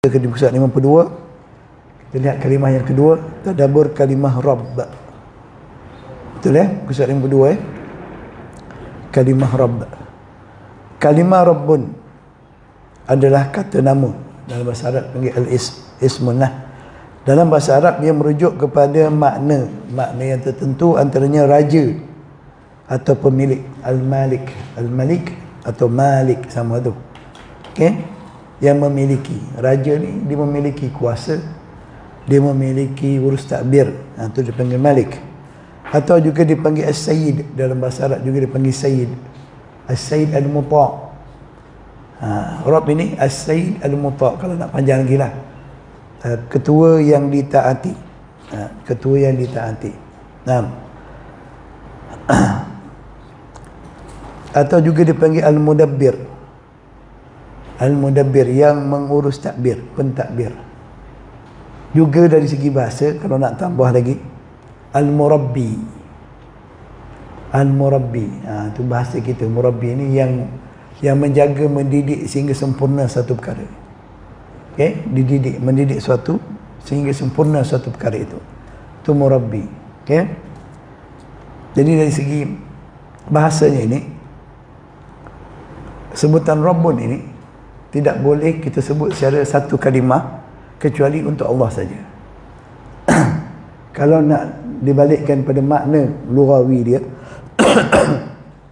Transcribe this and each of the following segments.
Ke pusat 52, kita lihat kalimah yang kedua, tadabbur kalimah Rabb. Betul ya? Pusat 52 kalimah Rabb. Kalimah Rabbun adalah kata nama. Dalam bahasa Arab panggil al-ismun lah. Dalam bahasa Arab dia merujuk kepada makna yang tertentu, antaranya raja atau pemilik. Al-Malik atau Malik, sama tu. Okey? Yang memiliki, raja ni dia memiliki kuasa, dia memiliki urus takbir, itu dipanggil Malik. Atau juga dipanggil As-Sayyid, dalam bahasa Arab juga dipanggil Sayyid. As-Sayyid Al-Muta'. Rabb ini As-Sayyid Al-Muta', kalau nak panjang lagi lah, ketua yang ditaati. Ketua yang ditaati. Atau juga dipanggil Al-Mudabbir. Al-Mudabbir, yang mengurus takbir, pentakbir. Juga dari segi bahasa, kalau nak tambah lagi, Al-Murabbi. Al-Murabbi, itu bahasa kita. Murabbi ini yang menjaga, mendidik sehingga sempurna satu perkara. Okay? Mendidik suatu sehingga sempurna suatu perkara itu. Itu Murabbi. Okay? Jadi dari segi bahasanya ini, sebutan Rabbun ini tidak boleh kita sebut secara satu kalimah kecuali untuk Allah saja. Kalau nak dibalikkan pada makna lughawi dia,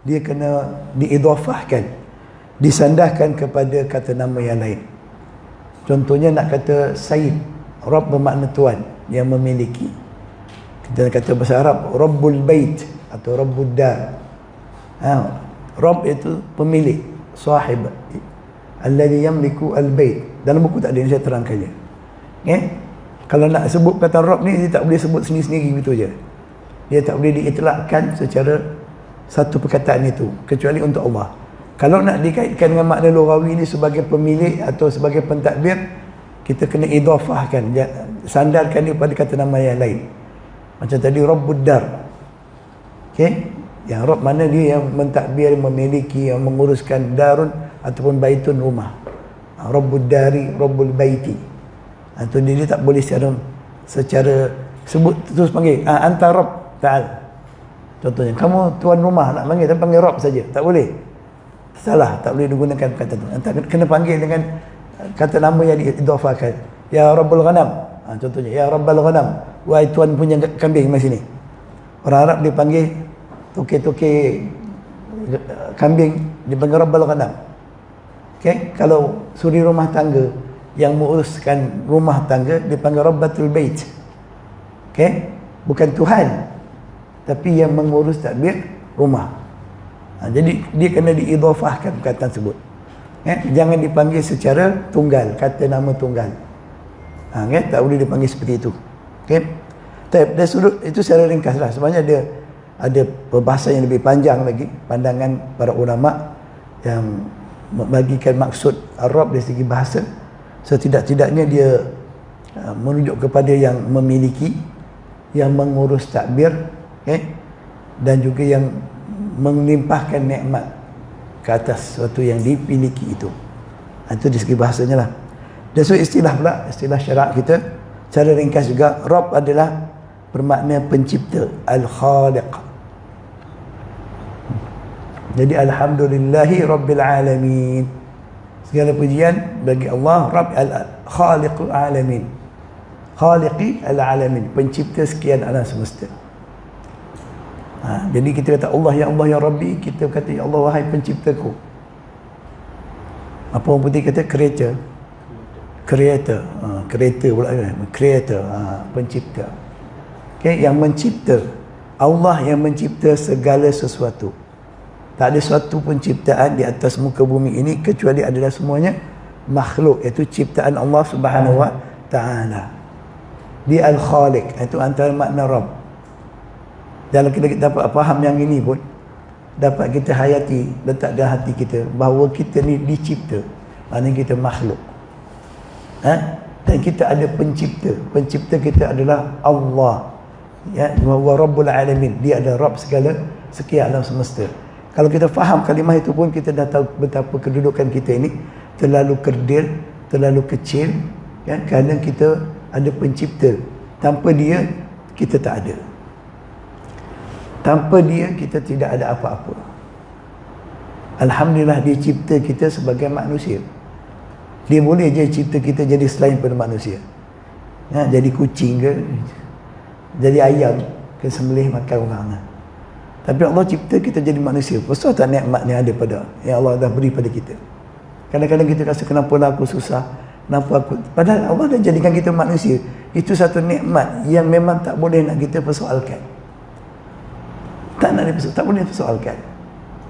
dia kena diidhafahkan, disandahkan kepada kata nama yang lain. Contohnya nak kata Sayyid, Rabb bermakna tuan yang memiliki. Kita kata bahasa Arab Rabbul Bait atau Rabbud Dar. Rabb itu pemilik, sahib, alladhi yamliku al-bait. Dalam buku tak ada yang saya terangkan je. Kalau nak sebut kata Rabb ni, dia tak boleh sebut sendiri-sendiri gitu je. Dia tak boleh diitlakkan secara satu perkataan itu kecuali untuk Allah. Kalau nak dikaitkan dengan makna lughawi ni sebagai pemilik atau sebagai pentadbir, kita kena idhafahkan, sandarkan dia pada kata nama yang lain. Macam tadi Rabbud Dar. Yang Rabb mana dia yang mentadbir, memiliki, yang menguruskan darun ataupun baitun, rumah. Rabbud Dari, Rabbul Baiti. Itu dia tak boleh secara sebut terus panggil anta Rabb ta'al. Contohnya kamu tuan rumah, nak panggil tapi panggil Rabb saja, tak boleh. Salah, tak boleh digunakan kata tu. Anta kena panggil dengan kata nama yang diidhafahkan. Ya Rabbul Ghanam. Contohnya ya Rabbul Ghanam, wahai tuan punya kambing di sini. Orang Arab dia panggil toke-toke kambing dipanggil Rabbul Ghanam. Kalau suri rumah tangga yang menguruskan rumah tangga dipanggil Rabbatul Bait. Bukan Tuhan, tapi yang mengurus takbir rumah. Jadi dia kena diidhafahkan perkataan tersebut. Jangan dipanggil secara tunggal, kata nama tunggal. Tak boleh dipanggil seperti itu. Dari sudut itu secara ringkaslah. Sebenarnya ada perbahasan yang lebih panjang lagi, pandangan para ulama yang membagikan maksud Ar-Rabb dari segi bahasa. Setidak-tidaknya dia merujuk kepada yang memiliki, yang mengurus takbir, dan juga yang melimpahkan nikmat ke atas sesuatu yang dimiliki itu. Itu dari segi bahasanya lah. Dan so istilah pula, istilah syarak kita secara ringkas juga, Rabb adalah bermakna pencipta, Al-Khaliq. Jadi alhamdulillahi rabbil alamin, segala pujian bagi Allah, Rabb al-Khaliqul alamin, Khaliqi al-alamin, pencipta sekian alam semesta. Jadi kita kata Allah ya Rabbi, kita kata ya Allah wahai penciptaku. Apa orang putih kata creator pula kan, creator, pencipta. Yang mencipta, Allah yang mencipta segala sesuatu. Tak ada suatu penciptaan di atas muka bumi ini kecuali adalah semuanya makhluk, iaitu ciptaan Allah Subhanahu wa ta'ala. Dia Al-Khaliq, itu antara makna Rabb. Dalam kita dapat faham yang ini pun, dapat kita hayati, letak dalam hati kita bahawa kita ni dicipta, maknanya kita makhluk. Dan kita ada pencipta. Pencipta kita adalah Allah. Wa Rabbul Alamin, dia adalah Rabb segala sekian alam semesta. Kalau kita faham kalimah itu pun, kita dah tahu betapa kedudukan kita ini terlalu kerdil, terlalu kecil, kan? Kerana kita ada pencipta. Tanpa dia kita tak ada. Tanpa dia kita tidak ada apa-apa. Alhamdulillah dia cipta kita sebagai manusia. Dia boleh je cipta kita jadi selain pada manusia. Jadi kucing ke, jadi ayam ke, sembelih makan orang. Tapi Allah cipta kita jadi manusia. Besar tak nikmat yang ada pada yang Allah dah beri pada kita. Kadang-kadang kita rasa kenapa aku susah, kenapa aku, padahal Allah dah jadikan kita manusia. Itu satu nikmat yang memang tak boleh nak kita persoalkan. Tak boleh persoalkan.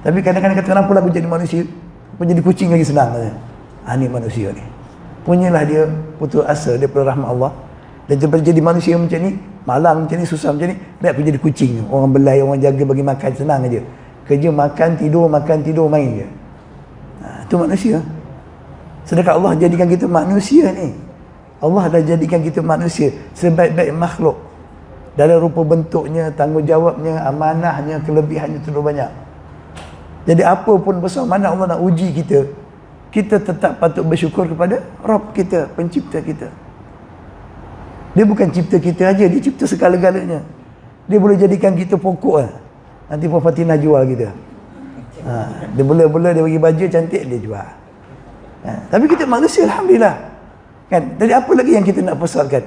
Tapi kadang-kadang kata kenapa aku jadi manusia, aku jadi kucing lagi senang. Ni manusia ni. Punyalah dia putus asa daripada rahmat Allah. Dan daripada jadi manusia macam ni, malang macam ni, susah macam ni, dia aku jadi kucing. Orang belai, orang jaga bagi makan, senang aja. Kerja makan, tidur, main je. Itu manusia. Sedangkan Allah jadikan kita manusia ni. Allah dah jadikan kita manusia sebaik-baik makhluk. Dalam rupa bentuknya, tanggungjawabnya, amanahnya, kelebihannya terlalu banyak. Jadi apa pun besar mana Allah nak uji kita, kita tetap patut bersyukur kepada Rabb kita, pencipta kita. Dia bukan cipta kita aja, dia cipta segala-galanya. Dia boleh jadikan kita pokok lah. Nanti Puan Fatinah jual kita. Dia bela-bela, dia bagi baju cantik, dia jual. Tapi kita manusia, alhamdulillah. Kan? Jadi apa lagi yang kita nak persoalkan?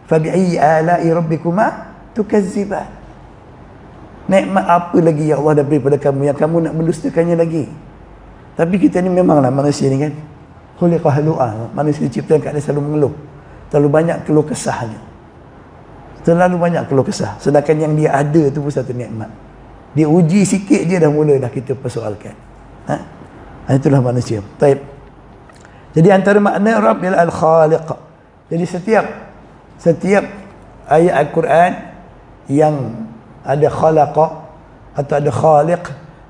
Fabi'ayyi ala'i rabbikuma tukazziban. Nikmat apa lagi yang Allah dah beri pada kamu yang kamu nak mendustakannya lagi? Tapi kita ni memanglah manusia ni kan, khuliqa halu'a, manusia diciptakan keadaan selalu mengeluh, terlalu banyak keluh kesahnya, terlalu banyak keluh kesah. Sedangkan yang dia ada tu pun satu nikmat. Dia uji sikit je dah mula dah kita persoalkan. Itulah manusia. Baik. Jadi antara makna Rabb ialah Al-Khaliq. Jadi setiap ayat Al-Quran yang ada khalaqa atau ada khaliq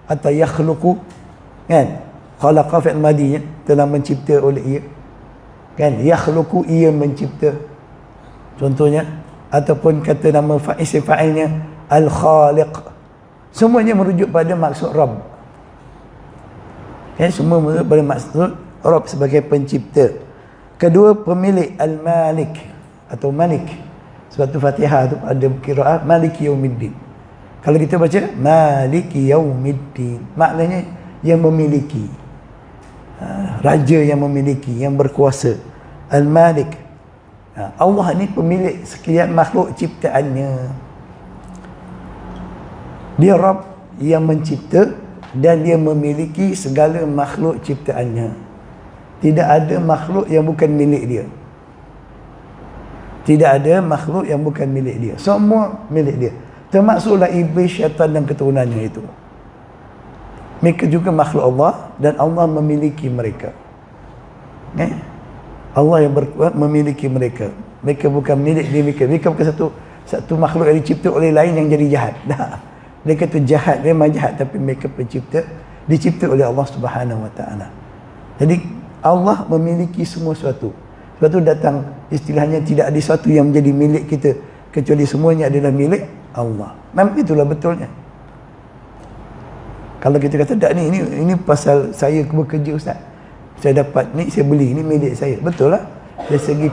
atau yakhluqu, kan? Khalaqa fi'il madi, telah mencipta oleh ia, kan? Yakhluqu, ia mencipta, contohnya. Ataupun kata nama isim fa'ilnya Al-Khaliq, semuanya merujuk pada maksud Rabb, kan? Semua merujuk pada maksud Rabb sebagai pencipta. Kedua, pemilik, Al-Malik atau Malik. Sebab tu Fatihah tu ada qiraat Maliki Yaumiddin. Kalau kita baca Maliki Yaumiddin, maknanya yang memiliki, raja yang memiliki, yang berkuasa. Al-Malik. Allah ni pemilik sekian makhluk ciptaannya. Dia Rabb yang mencipta dan dia memiliki segala makhluk ciptaannya. Tidak ada makhluk yang bukan milik dia. Tidak ada makhluk yang bukan milik dia. Semua milik dia. Termasuklah iblis, syaitan dan keturunannya itu. Mereka juga makhluk Allah dan Allah memiliki mereka. Allah yang memiliki mereka. Mereka bukan milik dia mereka. Mereka bukan satu makhluk yang dicipta oleh lain yang jadi jahat. Mereka tu jahat, memang jahat, tapi mereka pencipta, dicipta oleh Allah Subhanahu Wa Taala. Jadi Allah memiliki semua sesuatu. Sebab tu datang istilahnya tidak ada sesuatu yang menjadi milik kita kecuali semuanya adalah milik Allah. Memang itulah betulnya. Kalau kita kata tak, ini pasal saya bekerja Ustaz, saya dapat ni, saya beli, ni milik saya. Betul lah. Dari segi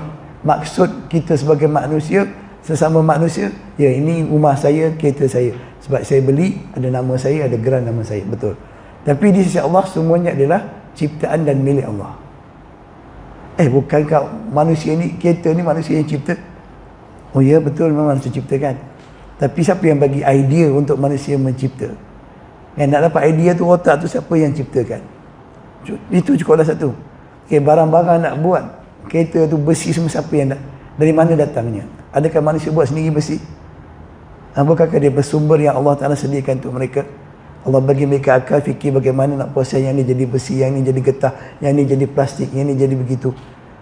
maksud kita sebagai manusia, sesama manusia, ya ini rumah saya, kereta saya. Sebab saya beli, ada nama saya, ada geran nama saya. Betul. Tapi di sisi Allah semuanya adalah ciptaan dan milik Allah. Bukankah manusia ni, kereta ni manusia yang cipta? Oh ya, betul, memang manusia ciptakan. Tapi siapa yang bagi idea untuk manusia mencipta? Yang nak dapat idea tu, otak tu siapa yang ciptakan? Itu cukuplah satu. Barang-barang nak buat kereta tu, besi semua siapa yang dari mana datangnya? Adakah manusia buat sendiri besi? Bukankah dia bersumber yang Allah Ta'ala sediakan untuk mereka? Allah bagi mereka akal fikir bagaimana nak proses yang ni jadi besi, yang ni jadi getah, yang ni jadi plastik, yang ni jadi begitu.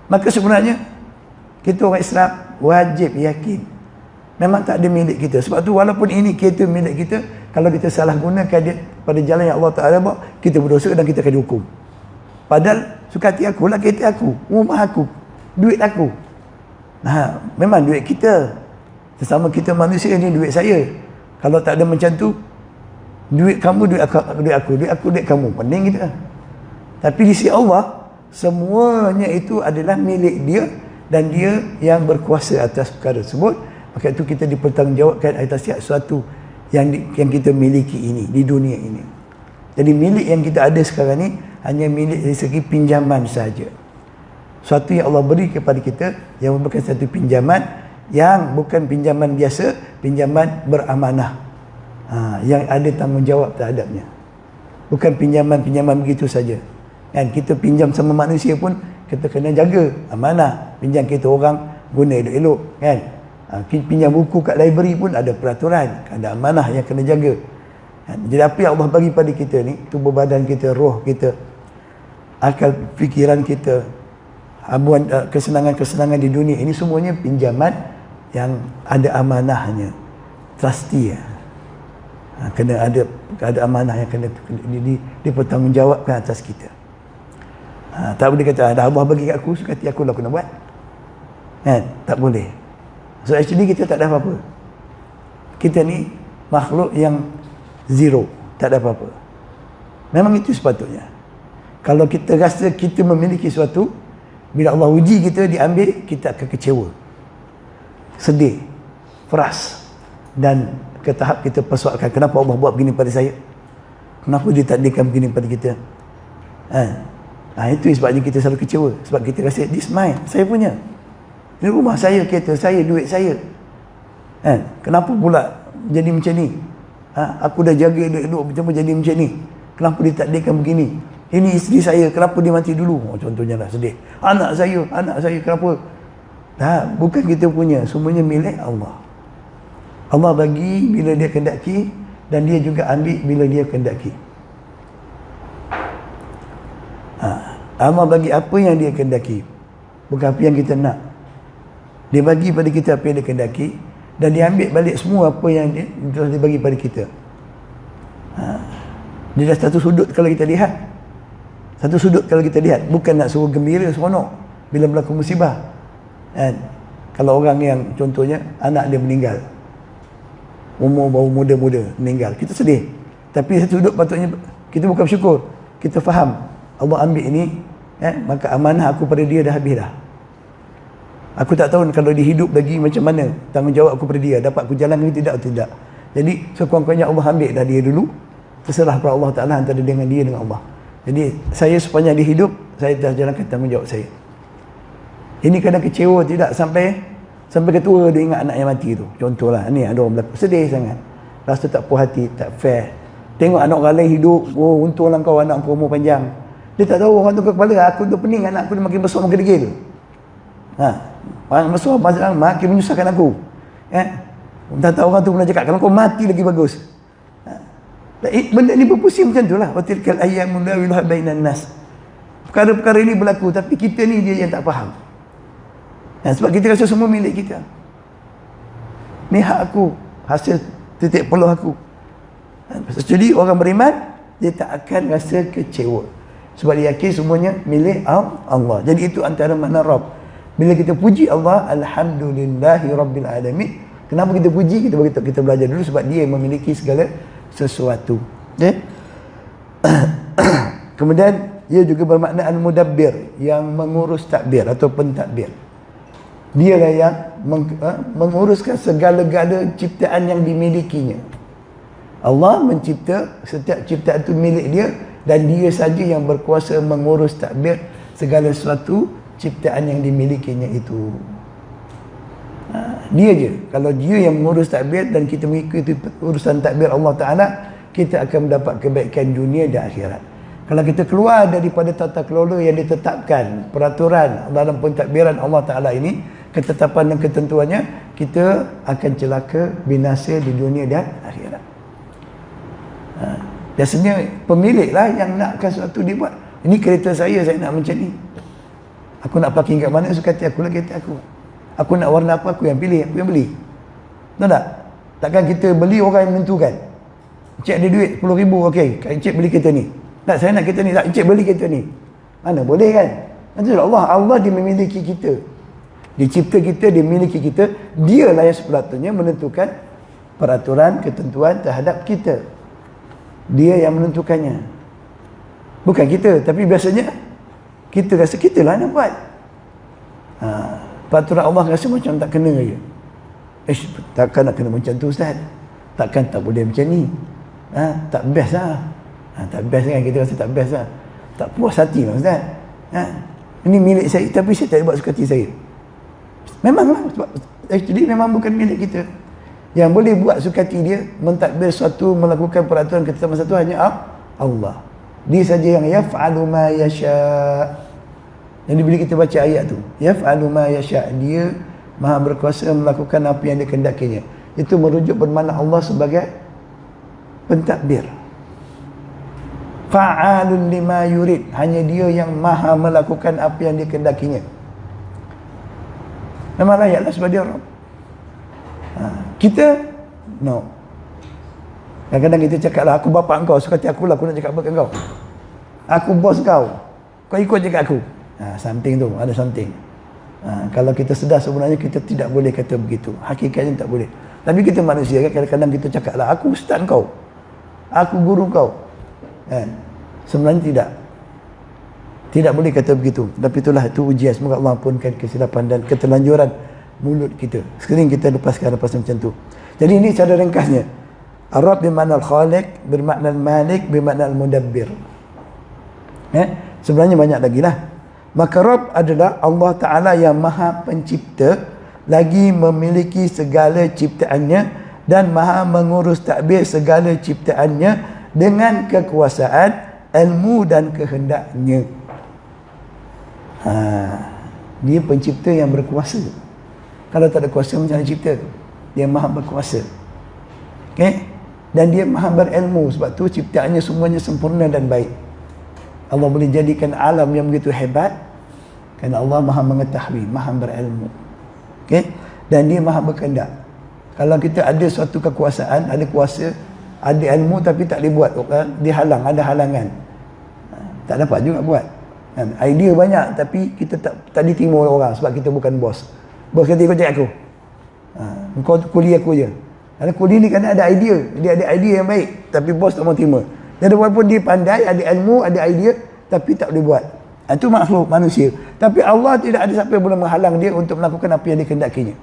Maka sebenarnya kita orang Islam wajib yakin memang tak ada milik kita. Sebab tu walaupun ini kereta milik kita, kalau kita salah gunakan dia pada jalan yang Allah Ta'ala bawa, kita berdosa dan kita akan dihukum. Padahal suka hati aku lah kereta aku, rumah aku, duit aku. Memang duit kita. Sesama kita manusia ni duit saya. Kalau tak ada macam tu, duit kamu, duit aku, duit kamu, pening kita. Tapi di sisi Allah, semuanya itu adalah milik dia dan dia yang berkuasa atas perkara tersebut, maka itu kita dipertanggungjawabkan atas sesuatu yang kita miliki ini di dunia ini. Jadi milik yang kita ada sekarang ni hanya milik dari segi pinjaman saja. Suatu yang Allah beri kepada kita yang merupakan satu pinjaman yang bukan pinjaman biasa, pinjaman beramanah, yang ada tanggungjawab terhadapnya. Bukan pinjaman-pinjaman begitu saja. Kan kita pinjam sama manusia pun kita kena jaga amanah. Pinjam kita orang guna elok-elok, kan? Pinjam buku kat library pun ada peraturan, ada amanah yang kena jaga. Jadi apa yang Allah bagi pada kita ni, tubuh badan kita, roh kita, akal fikiran kita, habuan kesenangan-kesenangan di dunia ini semuanya pinjaman yang ada amanahnya. Trustee ya. Kena ada amanah yang kena dipertanggungjawabkan atas kita. Tak boleh kata dah Allah bagi kat aku, suka hati aku lah aku nak buat. Kan? Tak boleh. So actually kita tak ada apa-apa. Kita ni makhluk yang zero, tak ada apa-apa. Memang itu sepatutnya. Kalau kita rasa kita memiliki sesuatu, bila Allah uji kita diambil, kita akan kecewa, sedih, frust, dan ke tahap kita persoalkan kenapa Allah buat begini pada saya, kenapa dia takdirkan begini pada kita. Itu sebabnya kita selalu kecewa, sebab kita rasa this mine, saya punya, ini rumah saya, kereta saya, duit saya. Kenapa pula jadi macam ni? Aku dah jaga duit-duit macam jadi macam ni, kenapa ditakdirkan begini? Ini isteri saya, kenapa dia mati dulu? Contohnya lah, sedih. Anak saya kenapa? Bukan kita punya, semuanya milik Allah. Allah bagi bila dia kehendaki, dan dia juga ambil bila dia kehendaki. Allah bagi apa yang dia kehendaki, bukan apa yang kita nak. Dia bagi pada kita apa yang dia kehendaki, dan dia ambil balik semua apa yang dia telah dibagi pada kita. Dia dah satu sudut kalau kita lihat. Satu sudut kalau kita lihat, bukan nak suruh gembira seronok bila berlaku musibah. Kalau orang yang contohnya anak dia meninggal, umur baru muda-muda meninggal, kita sedih. Tapi satu sudut patutnya kita bukan bersyukur. Kita faham Allah ambil ini, maka amanah aku pada dia dah habis dah. Aku tak tahu kalau dia hidup lagi macam mana tanggungjawab aku pada dia, dapat aku jalan ke tidak atau tidak. Jadi sekurang-kurangnya Allah ambil dah dia dulu, terserah pada Allah Ta'ala antara dengan dia dengan Allah. Jadi saya sepanjang dia hidup, saya dah jalankan tanggungjawab saya. Ini kadang kecewa tidak, sampai ketua dia ingat anak yang mati tu. Contohlah, ni ada orang berlaku sedih sangat, rasa tak puas hati, tak fair. Tengok anak orang lain hidup, untunglah kau anak kau umur panjang. Dia tak tahu orang tu ke kepala, aku tu pening, anak aku makin besar makin degil. Besar makin menyusahkan aku. Tak tahu orang tu pernah cakap, kalau kau mati lagi bagus. Benda ni berpusing macam tu lah. Watilkal ayyamu nudawiluha bainan nas. Perkara-perkara ini berlaku, tapi kita ni dia yang tak faham. Sebab kita rasa semua milik kita. Ni hak aku, hasil titik peluh aku. Jadi orang beriman, dia tak akan rasa kecewa, sebab dia yakin semuanya milik Allah. Jadi itu antara makna Rabb. Bila kita puji Allah, alhamdulillahi rabbil alamin. Kenapa kita puji? Kita belajar dulu sebab dia yang memiliki segala sesuatu. Kemudian ia juga bermakna al-mudabbir, yang mengurus takbir atau pentadbir. Dialah yang menguruskan segala-gala ciptaan yang dimilikinya. Allah mencipta, setiap ciptaan itu milik dia, dan dia saja yang berkuasa mengurus takbir segala sesuatu ciptaan yang dimilikinya itu. Dia je. Kalau dia yang mengurus takbir dan kita mengikuti urusan takbir Allah Ta'ala, kita akan mendapat kebaikan dunia dan akhirat. Kalau kita keluar daripada tata kelola yang ditetapkan, peraturan dalam pentadbiran Allah Ta'ala ini, ketetapan dan ketentuannya, kita akan celaka, binasa di dunia dan akhirat. Biasanya pemilik lah yang nakkan sesuatu dia buat. Ini kereta saya nak macam ni. Aku nak parking kat mana, suka hati aku lah kereta aku. Aku nak warna apa, aku yang pilih, aku yang beli. Tahu tak? Takkan kita beli, orang yang menentukan. Encik ada duit 10,000, okey, Encik beli kereta ni. Tak, saya nak kereta ni. Tak, Encik beli kereta ni. Mana boleh kan? Nanti Allah dia memiliki kita. Dia cipta kita, dia memiliki kita. Dialah yang sepatutnya menentukan peraturan, ketentuan terhadap kita. Dia yang menentukannya, bukan kita. Tapi biasanya kita rasa kita lah nak buat. peraturan Allah rasa macam tak kena je. Takkan nak kena macam tu Ustaz? Takkan tak boleh macam ni? Tak best lah. Tak best kan, kita rasa tak best lah. Tak puas hati lah Ustaz. Ini milik saya, tapi saya tak buat suka hati saya. Memanglah, sebab actually memang bukan milik kita. Yang boleh buat suka hati dia, mentadbir suatu, melakukan peraturan ketetapan satu hanya Allah. Dia saja yang yaf'alu ma yasha'. Jadi bila kita baca ayat tu, yaf'alu ma yasha', dia Maha berkuasa melakukan apa yang dikehendakinya. Itu merujuk bermakna Allah sebagai pentadbir. Fa'alun lima yurid, hanya dia yang maha melakukan apa yang dikehendakinya. Memang ayatlah sebab dia Rabb. Kita no. Kadang-kadang kita cakap lah, aku bapa engkau, suka hati aku lah, aku nak cakap apa kat kau. Aku bos kau, kau ikut je kat aku. Something tu, ada something. Kalau kita sedar sebenarnya kita tidak boleh kata begitu. Hakikatnya tak boleh. Tapi kita manusia kan, kadang-kadang kita cakap lah, aku ustaz kau, aku guru kau. Sebenarnya tidak boleh kata begitu. Tapi itulah, itu ujian. Semoga Allah ampunkan kesilapan dan keterlanjuran mulut kita. Sekering kita lepaskan macam tu. Jadi ini cara ringkasnya. Ar-Rabb bermakna Al-Khaliq, bermakna Al-Malik, bermakna Al-Mudabbir. Sebenarnya banyak lagi lah. Maka Rabb adalah Allah Ta'ala yang maha pencipta, lagi memiliki segala ciptaannya, dan maha mengurus takbir segala ciptaannya dengan kekuasaan, ilmu dan kehendaknya. Dia pencipta yang berkuasa. Kalau tak ada kuasa macam mana cipta? Dia maha berkuasa. Dan dia maha berilmu. Sebab tu ciptaannya semuanya sempurna dan baik. Allah boleh jadikan alam yang begitu hebat kerana Allah maha mengetahui, maha berilmu. Dan dia maha berkehendak. Kalau kita ada suatu kekuasaan, ada kuasa, ada ilmu tapi tak boleh buat, dihalang, ada halangan, tak dapat juga buat. Idea banyak tapi kita tak diterima oleh orang sebab kita bukan bos. Bos kata ikut aku, kau kuli aku je. Kerana kuli ni kerana ada idea, dia ada idea yang baik tapi bos tak mau terima. Jadi walaupun dia pandai, ada ilmu, ada idea, tapi tak boleh buat. Itu makhluk manusia. Tapi Allah tidak ada siapa yang boleh menghalang dia untuk melakukan apa yang dikehendakinya.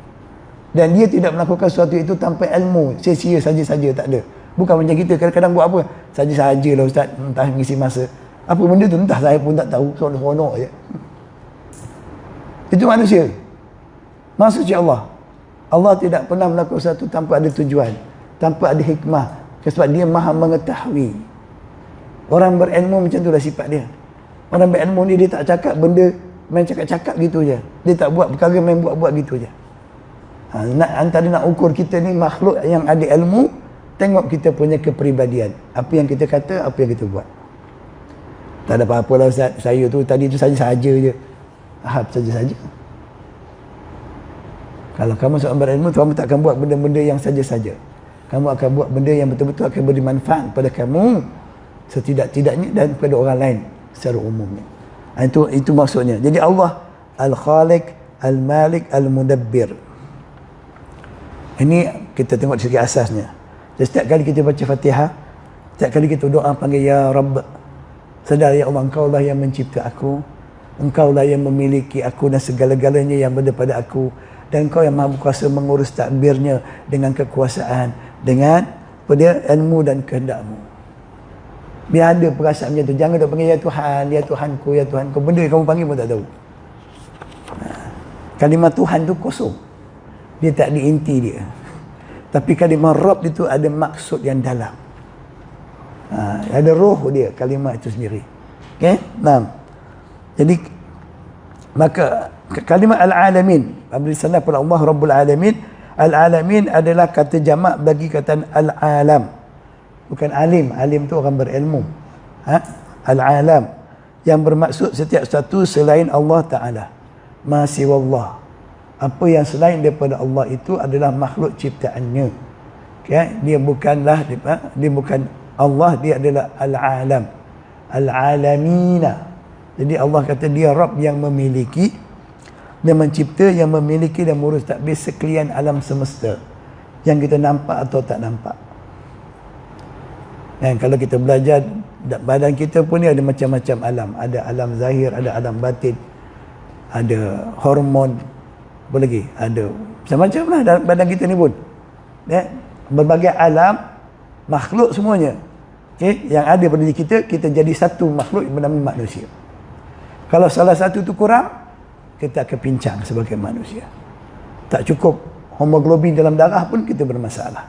Dan dia tidak melakukan sesuatu itu tanpa ilmu, sia-sia saja-saja, tak ada. Bukan macam kita kadang-kadang buat apa, saja-saja lah Ustaz, entah mengisi masa. Apa benda tu entah, saya pun tak tahu, seronok je. Itu manusia. Maksudnya Allah. Allah tidak pernah melakukan sesuatu tanpa ada tujuan, tanpa ada hikmah. Sebab dia maha mengetahui. Orang berilmu macam itulah sifat dia. Orang berilmu ni dia tak cakap benda main cakap-cakap gitu je. Dia tak buat perkara main buat-buat gitu je. Antara nak ukur kita ni makhluk yang ada ilmu, tengok kita punya kepribadian. Apa yang kita kata, apa yang kita buat. Tak ada apa-apa lah Ustaz. Saya tu tadi tu saja-saja je. Saja-saja. Kalau kamu seorang berilmu, kamu tak akan buat benda-benda yang saja-saja. Kamu akan buat benda yang betul-betul akan beri manfaat pada kamu setidak-tidaknya dan kepada orang lain secara umumnya. Itu maksudnya. Jadi Allah Al-Khaliq, Al-Malik, Al-Mudabbir. Ini kita tengok dari segi asasnya. Jadi setiap kali kita baca Fatihah, setiap kali kita doa panggil Ya Rabb, sedar ya Allah, Engkau lah yang mencipta aku, Engkau lah yang memiliki aku dan segala-galanya yang berada pada aku, dan Engkau yang maha berkuasa mengurus takbirnya dengan kekuasaan, dengan pada ilmu dan kehendakmu. Biar ada perasaan macam tu. Jangan duk panggil Ya Tuhan, Ya Tuhanku, Ya Tuhanku. Benda kamu panggil pun tak tahu. Kalimah Tuhan tu kosong. Dia tak ada inti dia. Tapi kalimah Rabb itu ada maksud yang dalam. Ada roh dia, kalimah itu sendiri. Nah. Jadi maka kalimah Al-Alamin, Abdul Salam pada Allah Rabbul Alamin. Al-Alamin adalah kata jamak bagi kata Al-Alam. Bukan alim. Alim tu orang berilmu. Al-Alam. Yang bermaksud setiap satu selain Allah Ta'ala. Ma siwallah. Apa yang selain daripada Allah itu adalah makhluk ciptaannya. Dia bukanlah, dia bukan Allah, dia adalah Al-Alam. Al-Alamina. Jadi Allah kata dia Rabb yang memiliki, dia mencipta, yang memiliki dan mengurus takbir sekalian alam semesta yang kita nampak atau tak nampak. Dan kalau kita belajar, badan kita pun ni ada macam-macam alam. Ada alam zahir, ada alam batin, ada hormon, Apa lagi? Ada macam-macam lah dalam badan kita ni pun. Berbagai alam, makhluk semuanya. Yang ada pada diri kita, kita jadi satu makhluk yang bernama manusia. Kalau salah satu tu kurang, kita akan pincang sebagai manusia. Tak cukup hemoglobin dalam darah pun kita bermasalah.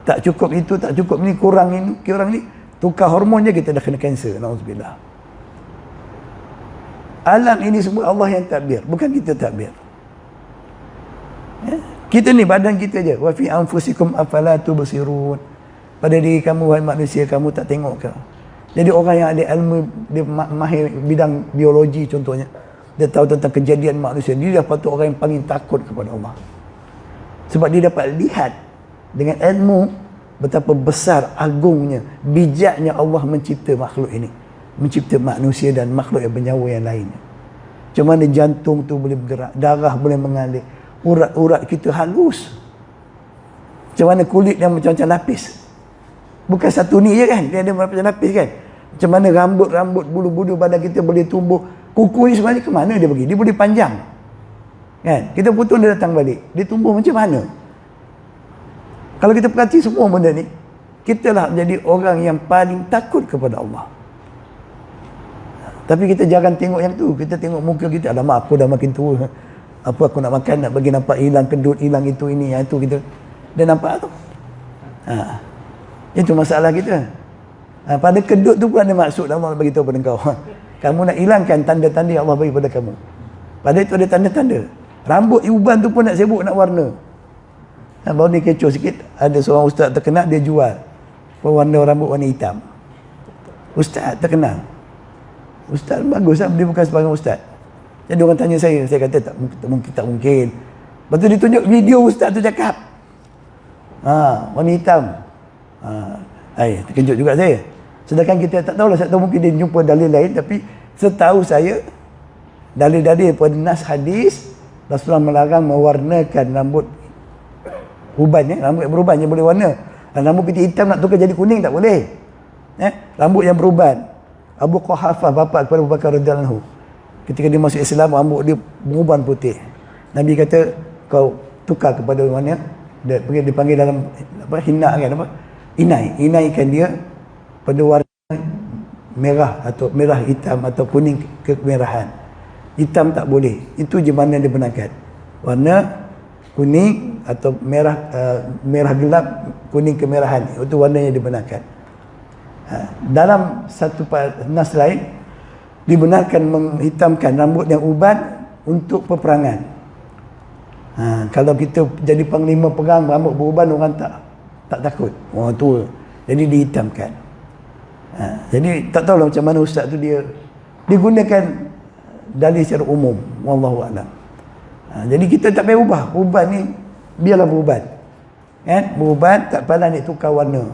Tak cukup itu, tak cukup ni, kurang ni, tukar hormon je kita dah kena kanser. Nauzubillah. Alam ini semua Allah yang takbir, bukan kita takbir. Kita ni badan kita je. Wa fi anfusikum afala tubsirun. Pada diri kamu wahai manusia, kamu tak tengok ke? Jadi orang yang ada ilmu, dia mahir bidang biologi contohnya, dia tahu tentang kejadian manusia, dia dah patut orang yang paling takut kepada Allah. Sebab dia dapat lihat dengan ilmu betapa besar, agungnya, bijaknya Allah mencipta makhluk ini, mencipta manusia dan makhluk yang bernyawa yang lainnya. Macam mana jantung tu boleh bergerak, darah boleh mengalir, urat-urat kita halus. Macam mana kulit yang macam-macam lapis. Bukan satu ni je kan, dia ada macam lapis kan. Macam mana rambut-rambut, bulu-bulu badan kita boleh tumbuh. Kuku ni sebenarnya ke mana dia pergi? Dia boleh panjang kan? Kita potong dia datang balik, dia tumbuh macam mana? Kalau kita perhati semua benda ni, kita lah jadi orang yang paling takut kepada Allah. Tapi kita jangan tengok yang tu. Kita tengok muka kita, alamak aku dah makin tua, apa aku nak makan, nak bagi nampak hilang kedut, hilang itu ini, yang itu kita dia nampak tu. Itu masalah kita. Pada kedut tu pun ada maksud Allah bagi tahu pada kau. Kamu nak hilangkan tanda-tanda yang Allah bagi pada kamu. Pada itu ada tanda-tanda. Rambut uban tu pun nak sibuk nak warna. Baru ni kecoh sikit, ada seorang ustaz terkenal, dia jual warna rambut warna hitam. Ustaz terkenal. Ustaz bagus lah, dia bukan sebagai ustaz. Jadi orang tanya saya kata tak mungkin. Lepas tu ditunjuk video ustaz tu cakap. Warna hitam. Terkejut juga saya. Sedangkan kita tak tahulah, saya tahu mungkin dia jumpa dalil lain, tapi setahu saya dalil-dalil pada nas hadis Rasulullah melarang mewarnakan rambut uban, rambut yang beruban yang boleh warna. Dan rambut kita hitam nak tukar jadi kuning tak boleh. Rambut yang beruban. Abu Quhafah bapa kepada Abu Bakar radhiyallahu anhu, ketika dia masuk Islam rambut dia beruban putih. Nabi kata kau tukar kepada warna, dia dipanggil dalam hina kan inaikan dia pada warna merah atau merah hitam atau kuning kemerahan. Hitam tak boleh. Itu je mana dia benarkan. Warna kuning atau merah merah gelap, kuning kemerahan, itu warnanya dibenarkan. Dalam satu nas lain dibenarkan menghitamkan rambut yang uban untuk peperangan. Kalau kita jadi panglima perang rambut beruban, orang tak takut, orang tua, jadi dihitamkan. Jadi tak tahulah macam mana ustaz tu dia gunakan dalil secara umum, wallahu a'lam. Jadi kita tak payah ubah. Uban ni biarlah beruban. Beruban tak payah nak tukar warna.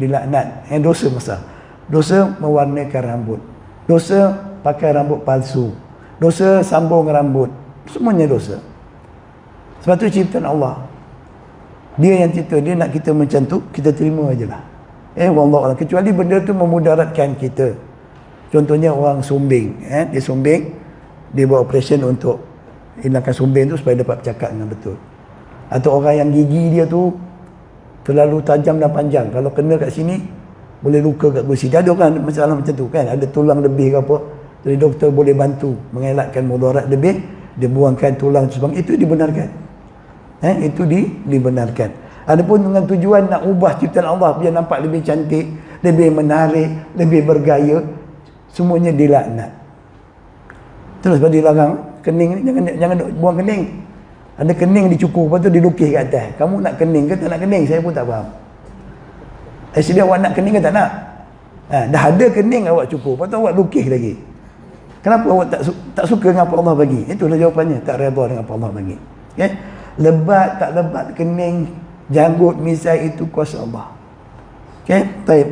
Dilaknat. Dosa besar. Dosa mewarnakan rambut. Dosa pakai rambut palsu. Dosa sambung rambut. Semuanya dosa. Sebab tu ciptaan Allah. Dia yang cipta, dia nak kita macam tu, kita terima ajalah. Wallahu a'lam. Kecuali benda tu memudaratkan kita. Contohnya orang sumbing, dia sumbing, dia buat operation untuk hilangkan sumbing tu supaya dapat bercakap dengan betul. Atau orang yang gigi dia tu terlalu tajam dan panjang, kalau kena kat sini boleh luka kat gusi. Dia ada orang masalah macam tu kan, ada tulang lebih ke apa, jadi doktor boleh bantu mengelakkan mudarat lebih, dia buangkan tulang sebang, itu dibenarkan. Itu dibenarkan. Adapun dengan tujuan nak ubah ciptaan Allah biar nampak lebih cantik, lebih menarik, lebih bergaya, semuanya dilaknat. Terus sebab dilarang kening ni, jangan buang kening. Ada kening dicukur, lepas tu dilukis kat atas. Kamu nak kening ke tak nak kening? Saya pun tak faham. Actually awak nak kening ke tak nak? Dah ada kening awak cukur, lepas tu awak lukis lagi. Kenapa awak tak suka dengan apa Allah bagi? Itulah jawapannya, tak redha dengan apa Allah bagi. Okay? Lebat tak lebat, kening, janggut, misai, itu kuasa Allah. Okay? Baik.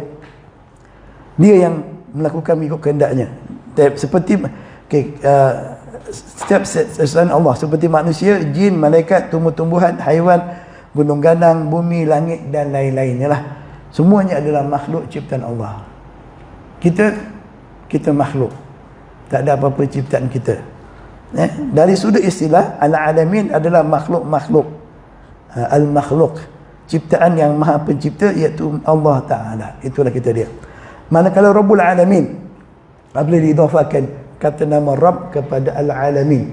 Dia yang melakukan mengikut kehendaknya. Seperti setiap selain Allah, seperti manusia, jin, malaikat, tumbuh-tumbuhan, haiwan, gunung ganang, bumi, langit dan lain-lainnya lah. Semuanya adalah makhluk ciptaan Allah. Kita makhluk. Tak ada apa-apa ciptaan kita. Dari sudut istilah, al-alamin adalah makhluk-makhluk, al-makhluk, ciptaan yang maha pencipta, iaitu Allah Ta'ala. Itulah kita dia. Manakala Rabbul Alamin apabila diidhafakan kata nama Rabb kepada al-alamin,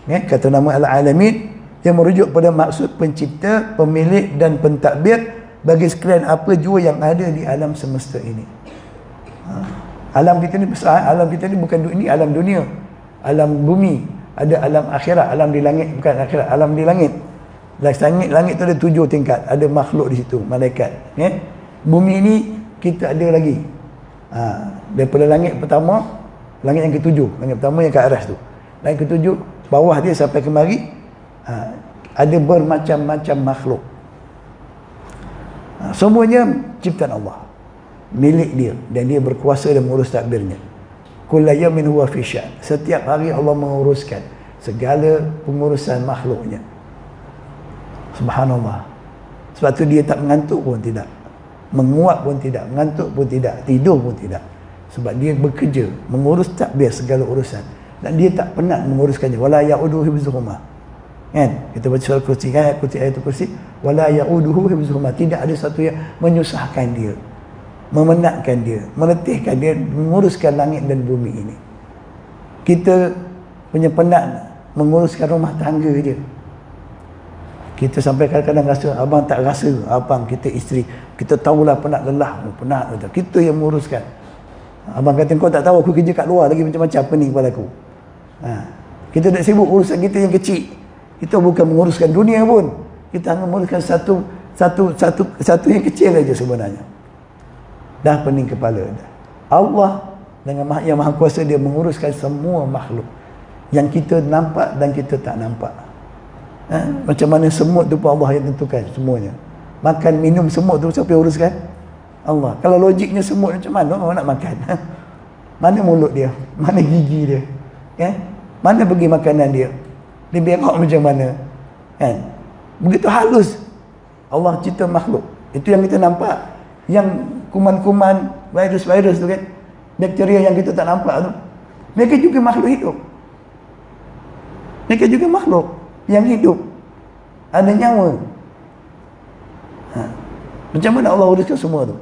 kata nama al-alamin yang merujuk pada maksud pencipta, pemilik dan pentadbir bagi sekalian apa jua yang ada di alam semesta ini. Alam kita ni besar, alam kita ni bukan ini alam dunia, alam bumi, ada alam akhirat, alam di langit, bukan akhirat, alam di langit. Langit tu ada 7 tingkat, ada makhluk di situ, malaikat. Bumi ni kita ada lagi. Daripada langit pertama, langit yang ke-7, langit pertama yang ke atas tu, langit ke-7 bawah dia sampai kemari, ada bermacam-macam makhluk. Semuanya ciptaan Allah, milik dia, dan dia berkuasa dan mengurus takdirnya. Kullu yawmin huwa fi sya'n. Setiap hari Allah menguruskan segala pengurusan makhluknya. Subhanallah. Sebab tu dia tak mengantuk pun tidak, menguap pun tidak, mengantuk pun tidak, tidur pun tidak. Sebab dia bekerja mengurus takdir segala urusan, dan dia tak penat menguruskannya. Wala ya'uduhu hifzuhuma. Kan? Kita baca surah Kursi, ayat Kursi, wala ya'uduhu hifzuhuma. Tidak ada satu yang menyusahkan dia, memenatkan dia, meletihkan dia menguruskan langit dan bumi ini. Kita punya penat menguruskan rumah tangga dia. Kita sampai kadang-kadang rasa abang tak rasa, abang kita isteri, kita tahulah penat lelah, penat betul. Kita yang menguruskan. Abang kata kau tak tahu aku kerja kat luar lagi macam-macam pening kepala aku. Kita dah sibuk urusan kita yang kecil. Kita bukan menguruskan dunia pun. Kita hanya menguruskan satu yang kecil aja sebenarnya. Dah pening kepala dah. Allah dengan yang maha kuasa, dia menguruskan semua makhluk yang kita nampak dan kita tak nampak. Macam mana semut tu pun Allah yang tentukan semuanya. Makan minum semut tu siapa yang uruskan? Allah. Kalau logiknya semut macam mana orang nak makan? Mana mulut dia? Mana gigi dia? Mana pergi makanan dia? Dia berak macam mana? Begitu halus Allah cipta makhluk. Itu yang kita nampak. Yang kuman-kuman, virus-virus tu kan, bakteria yang kita tak nampak tu, mereka juga makhluk hidup. Mereka juga makhluk yang hidup, ada nyawa. Macam mana Allah uruskan semua tu?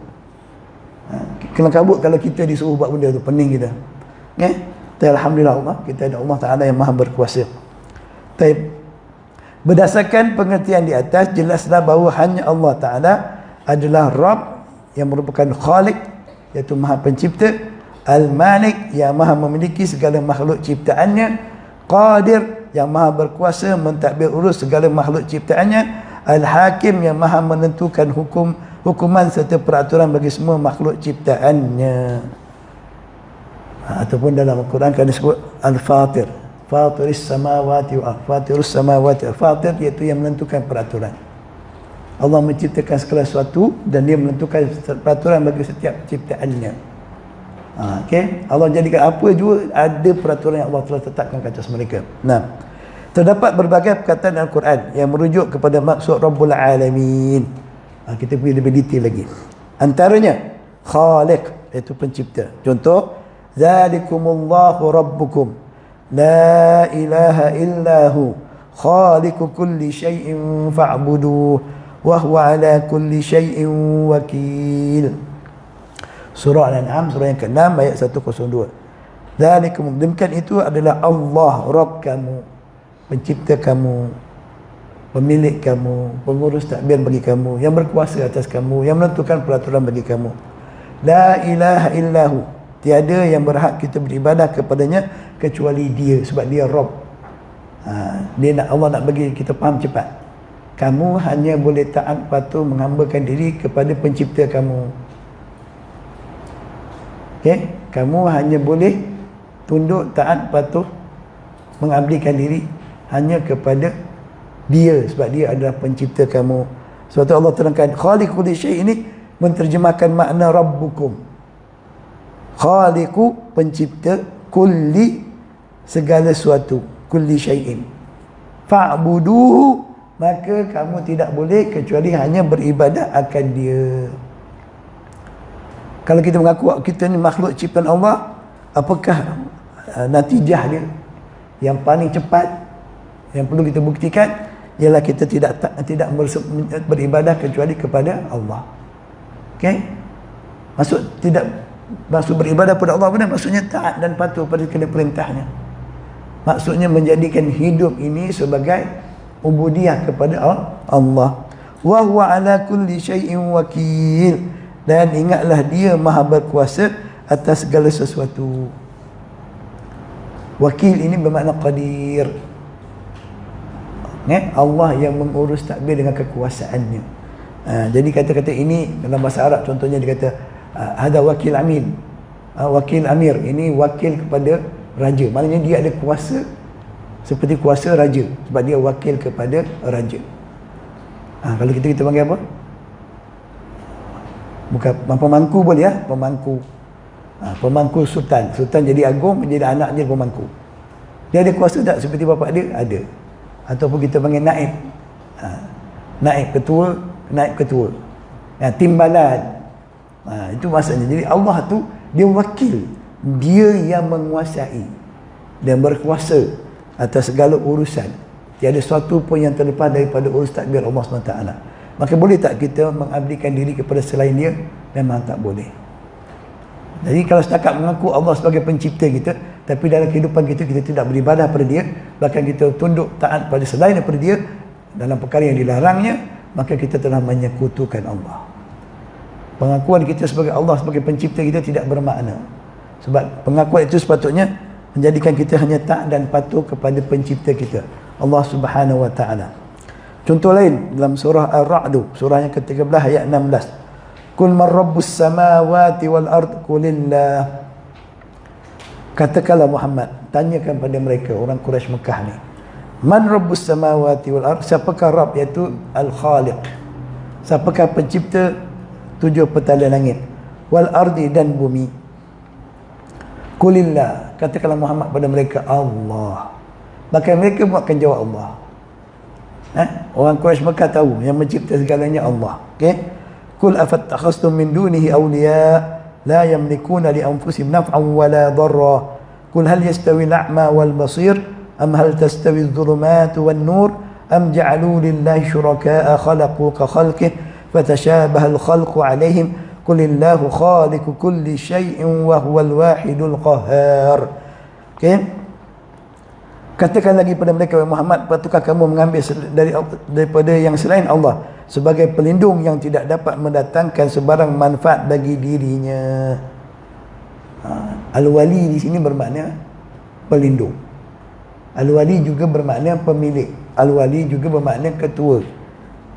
Kena kabut kalau kita disuruh buat benda tu, pening kita. Alhamdulillah Allah, kita ada Allah Ta'ala yang maha berkuasa. Berdasarkan pengertian di atas, jelaslah bahawa hanya Allah Ta'ala adalah Rabb yang merupakan Khalik, iaitu maha pencipta, Al-Malik yang maha memiliki segala makhluk ciptaannya, Qadir yang maha berkuasa mentadbir urus segala makhluk ciptaannya, Al-Hakim yang maha menentukan hukuman serta peraturan bagi semua makhluk ciptaannya. Ataupun dalam Al-Quran kan disebut Al-Fatir, Fatiris samawati wa Fatirus samawati. Fatir iaitu yang menentukan peraturan. Allah menciptakan segala sesuatu dan dia menentukan peraturan bagi setiap ciptaannya. Allah jadikan apa juga ada peraturan yang Allah telah tetapkan ke atas mereka. Terdapat berbagai perkataan Al-Quran yang merujuk kepada maksud Rabbul Alamin. Kita pergi lebih detail lagi. Antaranya Khaliq, iaitu pencipta. Contoh, Zalikumullahu Rabbukum la ilaha illahu khaliqu kulli syai'in fa'buduh wa huwa ala kulli syai'in wakil. Surah Al-An'am, surah yang ke-6 ayat 102. Zalikum, demikian itu adalah Allah Rabb kamu, pencipta kamu, pemilik kamu, pengurus takbir bagi kamu, yang berkuasa atas kamu, yang menentukan peraturan bagi kamu. La ilaha illahu, tiada yang berhak kita beribadah kepadanya kecuali dia, sebab dia Rabb. Allah nak bagi kita faham cepat. Kamu hanya boleh taat patuh menghambakan diri kepada pencipta kamu. Kamu hanya boleh tunduk, taat, patuh, mengabdikan diri hanya kepada dia, sebab dia adalah pencipta kamu. Sebab tu Allah terangkan Khaliqu kulli syai' ini menterjemahkan makna Rabbukum. Khaliqu, pencipta, kulli, segala sesuatu, kulli syai'in. Fa'buduhu, maka kamu tidak boleh kecuali hanya beribadah akan dia. Kalau kita mengaku kita ni makhluk ciptaan Allah, apakah natijah dia? Yang paling cepat yang perlu kita buktikan ialah kita tidak beribadah kecuali kepada Allah. Okey? Maksud beribadah kepada Allah benar, maksudnya taat dan patuh pada perintahnya. Maksudnya menjadikan hidup ini sebagai ubudiyah kepada Allah. Wa huwa ala kulli syai'in wakil. Dan ingatlah dia maha berkuasa atas segala sesuatu. Wakil ini bermakna qadir. Allah yang mengurus takbir dengan kekuasaannya. Jadi kata-kata ini dalam bahasa Arab contohnya dia kata ada wakil amir. Wakil amir ini wakil kepada raja. Maknanya dia ada kuasa seperti kuasa raja sebab dia wakil kepada raja. Kalau kita panggil apa? Bukan pemangku boleh ya, pemangku. Pemangku sultan. Sultan jadi agung, jadi anak dia pemangku. Dia ada kuasa tak seperti bapa dia? Ada. Ataupun kita panggil naib. Naib ketua. Timbalan. Itu maksudnya. Jadi Allah tu dia wakil. Dia yang menguasai dan berkuasa atas segala urusan. Tiada sesuatu pun yang terlepas daripada urus takdir Allah SWT. Maka boleh tak kita mengabdikan diri kepada selain dia? Memang tak boleh. Jadi kalau setakat mengaku Allah sebagai pencipta kita, tapi dalam kehidupan kita tidak beribadah pada dia, bahkan kita tunduk taat pada selain daripada dia dalam perkara yang dilarangnya, maka kita telah menyekutukan Allah. Pengakuan kita sebagai Allah sebagai pencipta kita tidak bermakna. Sebab pengakuan itu sepatutnya menjadikan kita hanya taat dan patuh kepada pencipta kita, Allah Subhanahu wa taala. Contoh lain dalam surah Ar-Ra'd, surah yang ke-13 ayat 16. Qul man rabbus samawati wal ard qulillah. Katakanlah Muhammad, tanyakan pada mereka orang Quraisy Mekah ni. Man rabbus samawati wal ard, siapakah Rabb, iaitu Al-Khaliq. Siapakah pencipta 7 petala langit, wal ardi dan bumi. Qulillah, katakanlah Muhammad pada mereka, Allah. Maka mereka akan jawab Allah. Orang Quraisy Mekah tahu yang mencipta segalanya Allah. Okey. Qul afattakhastum min dunihi awliya la yamlikuna li anfusihim naf'an wa la dharra. Qul hal yastawi al-a'ma wal basir am hal tastawi adh-dhulumatu wan nur am ja'alu lillahi syuraka'a khalaqu ka khalqihi fatashabaha al-khalqu 'alayhim. Qulillahu khaliqu kulli syai'in wa huwal wahidul qahhar. Okey. Katakan lagi pada mereka, Muhammad, patukah kamu mengambil daripada yang selain Allah sebagai pelindung yang tidak dapat mendatangkan sebarang manfaat bagi dirinya. Al-wali di sini bermakna pelindung. Al-wali juga bermakna pemilik. Al-wali juga bermakna ketua.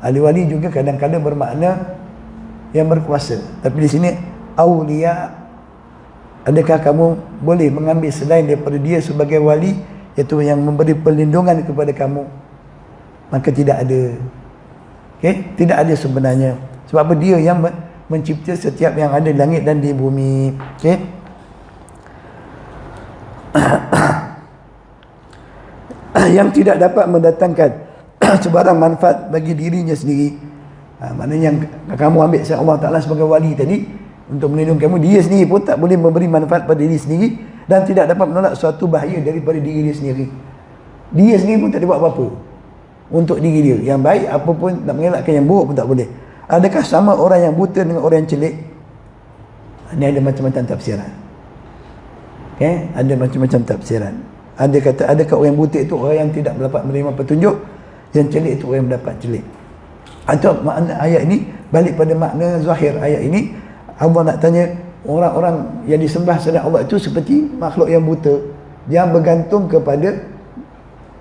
Al-wali juga kadang-kadang bermakna yang berkuasa. Tapi di sini awliya, adakah kamu boleh mengambil selain daripada dia sebagai wali, iaitu yang memberi perlindungan kepada kamu? Maka tidak ada. Okay? Tidak ada sebenarnya. Sebab apa? Dia yang mencipta setiap yang ada di langit dan di bumi. Okay? Yang tidak dapat mendatangkan sebarang manfaat bagi dirinya sendiri. Maknanya yang kamu ambil Allah Ta'ala sebagai wali tadi untuk melindungi kamu, dia sendiri pun tak boleh memberi manfaat pada diri sendiri dan tidak dapat menolak suatu bahaya daripada diri dia sendiri. Dia sendiri pun tak ada buat apa-apa untuk diri dia. Yang baik apa pun nak mengelakkan, yang buruk pun tak boleh. Adakah sama orang yang buta dengan orang yang celik? Ini ada macam-macam tafsiran. Okay? Ada macam-macam tafsiran. Ada kata, adakah orang yang buta itu orang yang tidak dapat menerima petunjuk, yang celik itu orang yang mendapat celik. Atau makna ayat ini balik pada makna zahir ayat ini, Allah nak tanya orang-orang yang disembah selain Allah itu seperti makhluk yang buta, yang bergantung kepada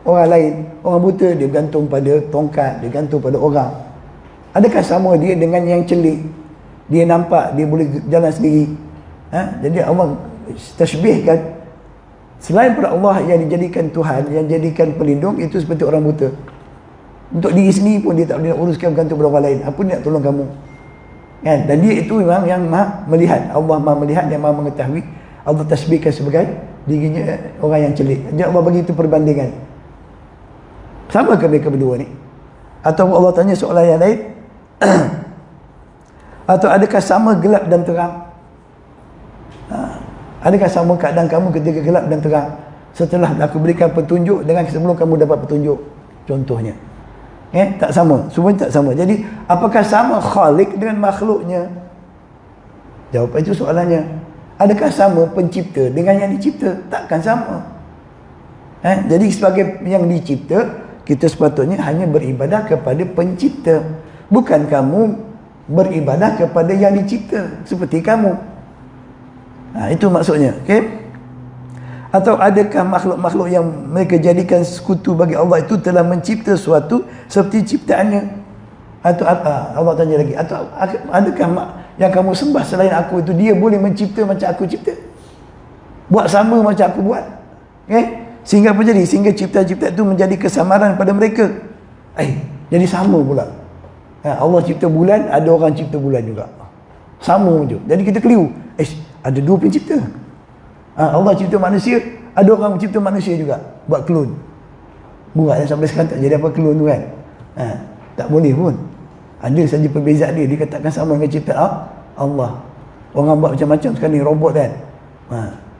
orang lain. Orang buta dia bergantung pada tongkat, dia bergantung pada orang. Adakah sama dia dengan yang celik? Dia nampak, dia boleh jalan sendiri. Jadi Allah tashbihkan selain pada Allah yang dijadikan Tuhan, yang dijadikan pelindung, itu seperti orang buta. Untuk diri sendiri pun dia tak boleh nak uruskan, bergantung pada orang lain. Apa dia nak tolong kamu? Kan? Dan dia itu memang yang maha melihat. Allah maha melihat, yang maha mengetahui. Allah tasbihkan sebagai dirinya orang yang celik. Jadi Allah bagi itu perbandingan. Sama ke mereka berdua ni? Atau Allah tanya soalan yang lain? Atau adakah sama gelap dan terang? Adakah sama keadaan kamu ketika gelap dan terang? setelah aku berikan petunjuk dengan sebelum kamu dapat petunjuk, contohnya. Tak sama, semua tak sama. Jadi apakah sama Khalik dengan makhluknya? Jawapan itu soalannya. Adakah sama pencipta dengan yang dicipta? Takkan sama. Jadi sebagai yang dicipta, kita sepatutnya hanya beribadah kepada pencipta, bukan kamu beribadah kepada yang dicipta seperti kamu. Itu maksudnya. Okey. Atau adakah makhluk-makhluk yang mereka jadikan sekutu bagi Allah itu telah mencipta sesuatu seperti ciptaannya? Atau Allah tanya lagi, atau adakah yang kamu sembah selain aku itu dia boleh mencipta macam aku cipta? Buat sama macam aku buat? Sehingga apa jadi? Sehingga cipta-cipta itu menjadi kesamaran pada mereka. Jadi sama pula. Allah cipta bulan, ada orang cipta bulan juga. Sama je. Jadi kita keliru. Ada dua pencipta. Allah cipta manusia, ada orang cipta manusia juga, buat klon. Buat sampai sekarang tak jadi apa klon tu kan. Tak boleh pun. Ada saja perbezaan dia dikatakan sama dengan ciptaan Allah. Orang buat macam-macam sekarang ni, robot kan.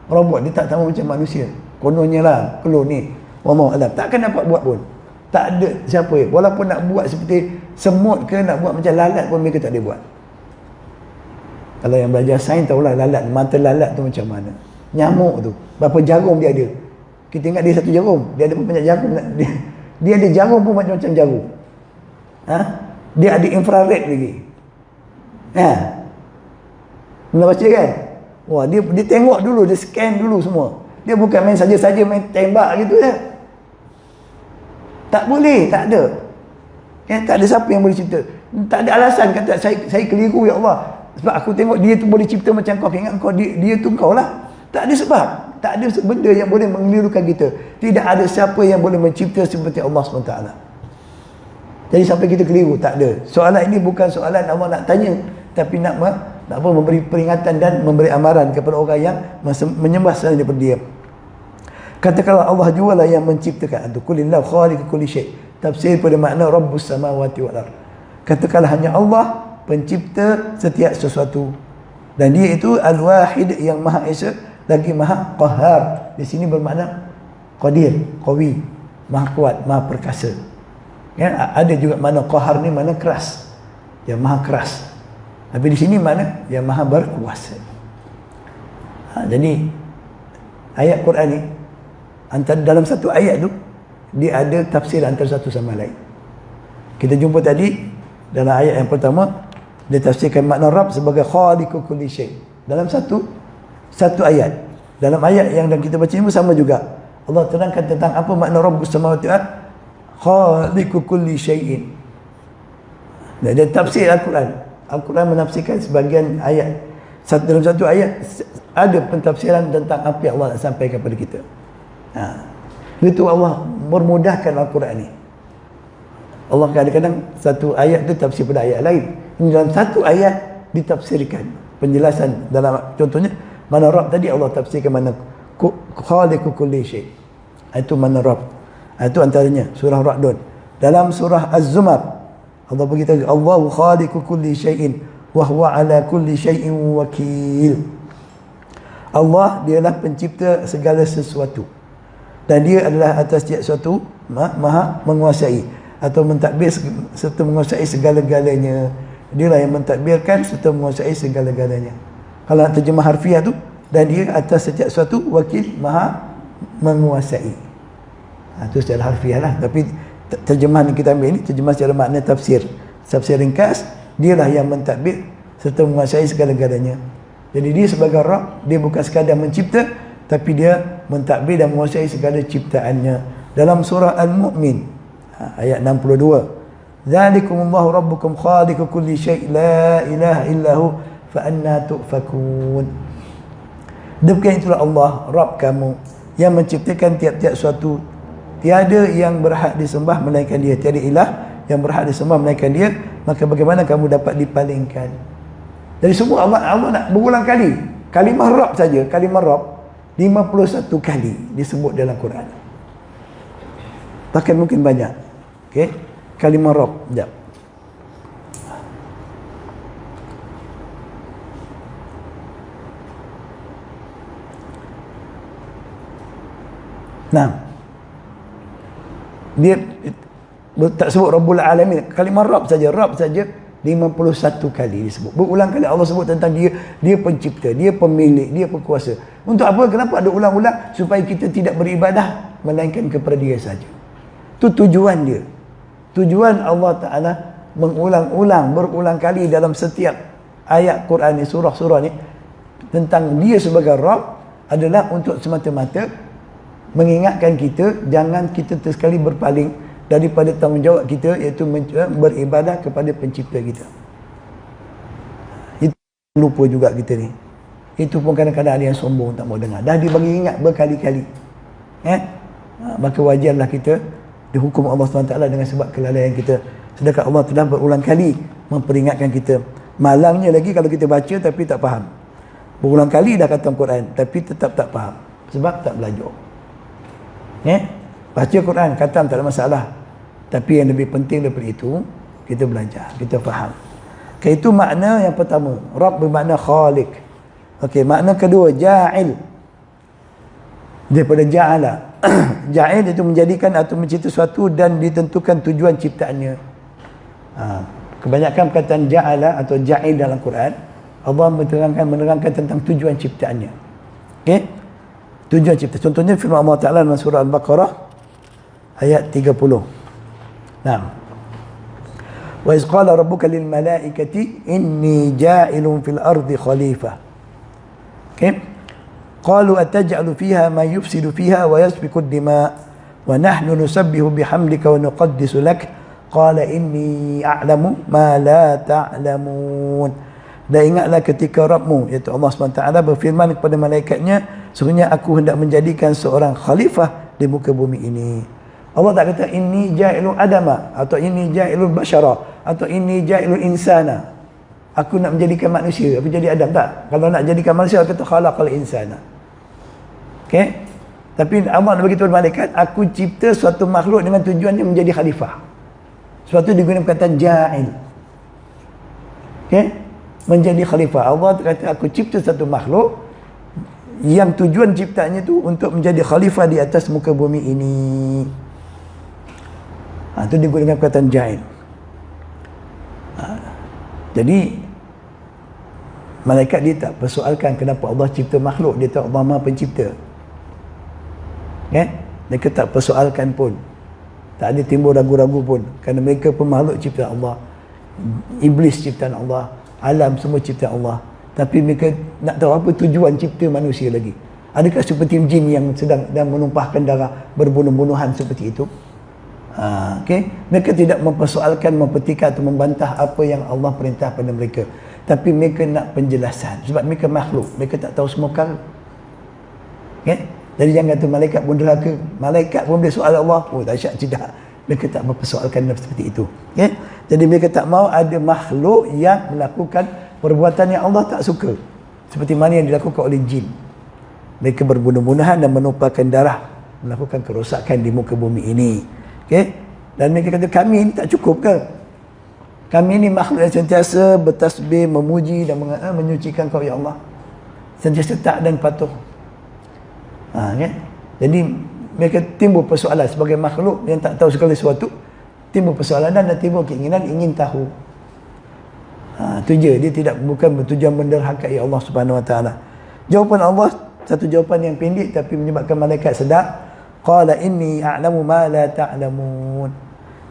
Robot dia tak sama macam manusia. Kononnya lah klon ni. Wallahu alam. Takkan dapat buat pun. Tak ada siapa. Walaupun nak buat seperti semut ke, nak buat macam lalat pun mereka tak boleh buat. Kalau yang belajar sains tahulah lalat, mata lalat tu macam mana. Nyamuk tu, berapa jarum dia ada. Kita ingat dia satu jarum, dia ada banyak jarum. Dia ada jarum pun macam-macam jarum. Dia ada infrared lagi. Pernah baca kan? Wah, dia tengok dulu, dia scan dulu semua. Dia bukan main saja-saja main tembak gitu je. Tak boleh, tak ada. Tak ada siapa yang boleh cipta. Tak ada alasan kata saya keliru ya Allah. Sebab aku tengok dia tu boleh cipta macam kau. Ingat kau dia tu kau lah. Tak ada sebab. Tak ada benda yang boleh mengelirukan kita. Tidak ada siapa yang boleh mencipta seperti Allah SWT. Jadi sampai kita keliru, tak ada. Soalan ini bukan soalan Allah nak tanya, tapi nak memberi peringatan dan memberi amaran kepada orang yang menyembah selain daripada dia. Katakanlah Allah jualah yang menciptakan. Qulillahu khaliqu kulli syai'. Tafsir pada makna Rabbus samawati wal ardh. Katakanlah hanya Allah pencipta setiap sesuatu. Dan dia itu Al-Wahid yang Maha Esa, lagi Maha Qahar. Di sini bermakna Qadir, Qawi, Maha kuat, Maha perkasa. Ada juga makna Qahar ni makna keras. Yang Maha keras. Tapi di sini makna yang Maha berkuasa. Jadi ayat Quran ni antara dalam satu ayat tu dia ada tafsir antara satu sama lain. Kita jumpa tadi dalam ayat yang pertama dia tafsirkan makna Rabb sebagai khaliqu kulli syai. Dalam satu ayat. Dalam ayat yang kita baca ini sama juga. Allah terangkan tentang apa makna Rabbus samawati wal ardh, khaliqu kulli syai'in. Dan tafsir Al-Quran. Al-Quran menafsirkan sebagian ayat. Dalam satu ayat ada pentafsiran tentang apa yang Allah nak sampaikan kepada kita. Itu Allah memudahkan Al-Quran ni. Allah kadang-kadang satu ayat tu tafsir pada ayat lain. Ini dalam satu ayat ditafsirkan penjelasan dalam, contohnya mana Rabb tadi Allah tafsirkan mana khaliqu kulli syai'. Itu mana Rabb. Itu antaranya surah Ra'd. Dalam surah Az-Zumar Allah beritahu Allahu khaliqu kulli syai'in wa huwa ala kulli syai'in wakil. Allah dialah pencipta segala sesuatu dan dia adalah atas setiap sesuatu maha menguasai atau mentadbir serta menguasai segala-galanya. Dialah yang mentadbirkan serta menguasai segala-galanya. Kalau nak terjemah harfiah tu, dan dia atas setiap sesuatu wakil, maha menguasai. Itu secara harfiah lah. Tapi terjemahan yang kita ambil ni terjemah secara makna tafsir. Tafsir ringkas, dialah yang mentadbir serta menguasai segala-galanya. Jadi dia sebagai Rabb, dia bukan sekadar mencipta, tapi dia mentadbir dan menguasai segala ciptaannya. Dalam surah Al-Mu'min ayat 62, Dzalikumullahu rabbukum khaliqu kulli syai' la ilaha illahu fa anna tu'fakun. Demikian itulah Allah Rabb kamu yang menciptakan tiap-tiap suatu. Tiada yang berhak disembah melainkan dia. Tiada ilah yang berhak disembah melainkan dia. Maka bagaimana kamu dapat dipalingkan? Jadi semua Allah nak berulang kali. Kalimah Rabb saja, kalimah Rabb 51 kali disebut dalam Quran. Bahkan mungkin banyak. Okey, kalimah Rabb. Sekejap. Nah, dia tak sebut Rabbul Alamin. Kalimah Rabb saja 51 kali disebut. Berulang kali Allah sebut tentang dia pencipta, dia pemilik, dia penguasa. Untuk apa? Kenapa ada ulang-ulang? Supaya kita tidak beribadah melainkan kepada dia saja. Itu tujuan dia. Tujuan Allah Ta'ala mengulang-ulang, berulang kali dalam setiap ayat Quran ni, surah-surah ni, tentang dia sebagai Rabb adalah untuk semata-mata mengingatkan kita, jangan kita tersekali berpaling daripada tanggungjawab kita, iaitu beribadah kepada pencipta kita. Itu lupa juga kita ni. Itu pun kadang-kadang ada yang sombong, tak mau dengar. Dah dibagi ingat berkali-kali. Maka wajarlah kita dihukum Allah SWT dengan sebab kelalaian kita. Sedangkan Allah telah berulang kali memperingatkan kita. Malangnya lagi kalau kita baca tapi tak faham. Berulang kali dah kata Quran tapi tetap tak faham. Sebab tak belajar. Baca Quran, khatam tak ada masalah. Tapi yang lebih penting daripada itu, kita belajar, kita faham. Itu makna yang pertama. Rabb bermakna khaliq. Okey, makna kedua, ja'il. Daripada ja'ala. Ja'il itu menjadikan atau mencipta sesuatu dan ditentukan tujuan ciptaannya. Kebanyakan perkataan ja'ala atau ja'il dalam Quran, Allah menerangkan tentang tujuan ciptaannya. Okey? Tujuan cipta. Contohnya firman Allah Ta'ala dalam surah Al-Baqarah ayat 30. Nah. Wa iz qala rabbuka lil malaikati inni ja'ilun fil ardi khalifah. Okey? Qalu ataj'alu fiha ma yufsidu fiha wa yasfiku ad-dima' wa nahnu nusabbihu bihamdika wa nuqaddisu lak. Qala inni a'lamu ma la ta'lamun. Dan ingatlah ketika Rabbmu, iaitu Allah SWT berfirman kepada malaikatnya, sesungguhnya aku hendak menjadikan seorang khalifah di muka bumi ini. Allah tak kata inni ja'ilun adama, atau inni ja'ilun basyara, atau inni ja'ilun insana. Aku nak menjadikan manusia, aku jadi Adam. Tak. Kalau nak jadikan manusia, kata khalaqal insana. Okey? Tapi Allah nak beritahu malaikat, aku cipta suatu makhluk dengan tujuannya menjadi khalifah. Sebab tu digunakan perkataan ja'il. Okey? Menjadi khalifah. Allah kata aku cipta satu makhluk yang tujuan ciptaannya tu untuk menjadi khalifah di atas muka bumi ini. Itu digunakan perkataan ja'il. Jadi malaikat dia tak persoalkan kenapa Allah cipta makhluk. Dia tahu Allah Maha Pencipta. Mereka tak persoalkan pun. Tak ada timbul ragu-ragu pun. Kerana mereka pun makhluk ciptaan Allah. Iblis ciptaan Allah. Alam semua ciptaan Allah. Tapi mereka nak tahu apa tujuan cipta manusia lagi. Adakah seperti jin yang sedang menumpahkan darah, berbunuh-bunuhan seperti itu? Okay? Mereka tidak mempersoalkan, mempertikaikan atau membantah apa yang Allah perintah pada mereka. Tapi mereka nak penjelasan. Sebab mereka makhluk. Mereka tak tahu semua perkara. Okay? Jadi jangan kata malaikat pun derhaka. Malaikat pun boleh soal Allah. Oh dahsyat, tidak. Mereka tak mempersoalkan seperti itu. Okay? Jadi mereka tak mahu ada makhluk yang melakukan perbuatan yang Allah tak suka. Seperti mana yang dilakukan oleh jin. Mereka berbunuh-bunuhan dan menumpahkan darah. Melakukan kerosakan di muka bumi ini. Okay? Dan mereka kata kami ini tak cukup ke? Kami ini makhluk yang sentiasa bertasbih, memuji dan menyucikan Kau ya Allah. Sentiasa taat dan patuh. Okay? Jadi mereka timbul persoalan sebagai makhluk yang tak tahu segala sesuatu. Timbul persoalan dan timbul keinginan ingin tahu. Itu je. Dia bukan bertujuan menderhakai Allah Subhanahu Wa Taala. Jawapan Allah satu jawapan yang pendek tapi menyebabkan malaikat sedar. Qala inni a'lamu ma la ta'lamun.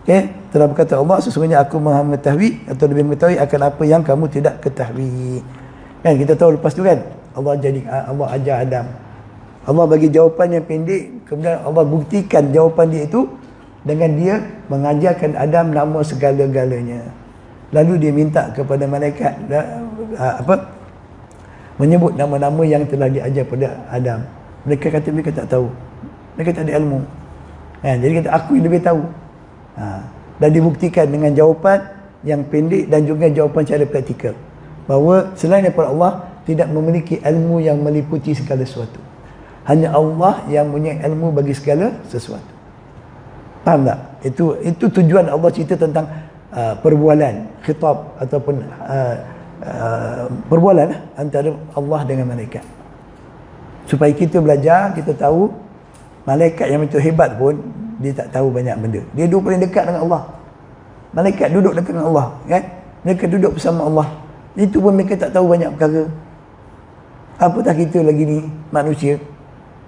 Okay? Telah berkata Allah, sesungguhnya aku Maha mengetahui atau lebih mengetahui akan apa yang kamu tidak ketahui. Kan kita tahu lepas tu kan Allah ajar Adam. Allah bagi jawapan yang pendek, kemudian Allah buktikan jawapan dia itu dengan dia mengajarkan Adam nama segala-galanya. Lalu dia minta kepada malaikat menyebut nama-nama yang telah diajar pada Adam. Mereka kata mereka tak tahu. Mereka tak ada ilmu. Jadi kata aku yang lebih tahu. Dan dibuktikan dengan jawapan yang pendek dan juga jawapan secara praktikal. Bahawa selain daripada Allah tidak memiliki ilmu yang meliputi segala sesuatu. Hanya Allah yang punya ilmu bagi segala sesuatu. Faham tak? Itu tujuan Allah cerita tentang perbualan, khitab ataupun perbualan antara Allah dengan malaikat. Supaya kita belajar, kita tahu Malaikat yang betul hebat pun dia tak tahu banyak benda. Dia duduk paling dekat dengan Allah. Malaikat duduk dekat dengan Allah, kan? Mereka duduk bersama Allah. Itu pun mereka tak tahu banyak perkara. Apatah kita lagi ni manusia,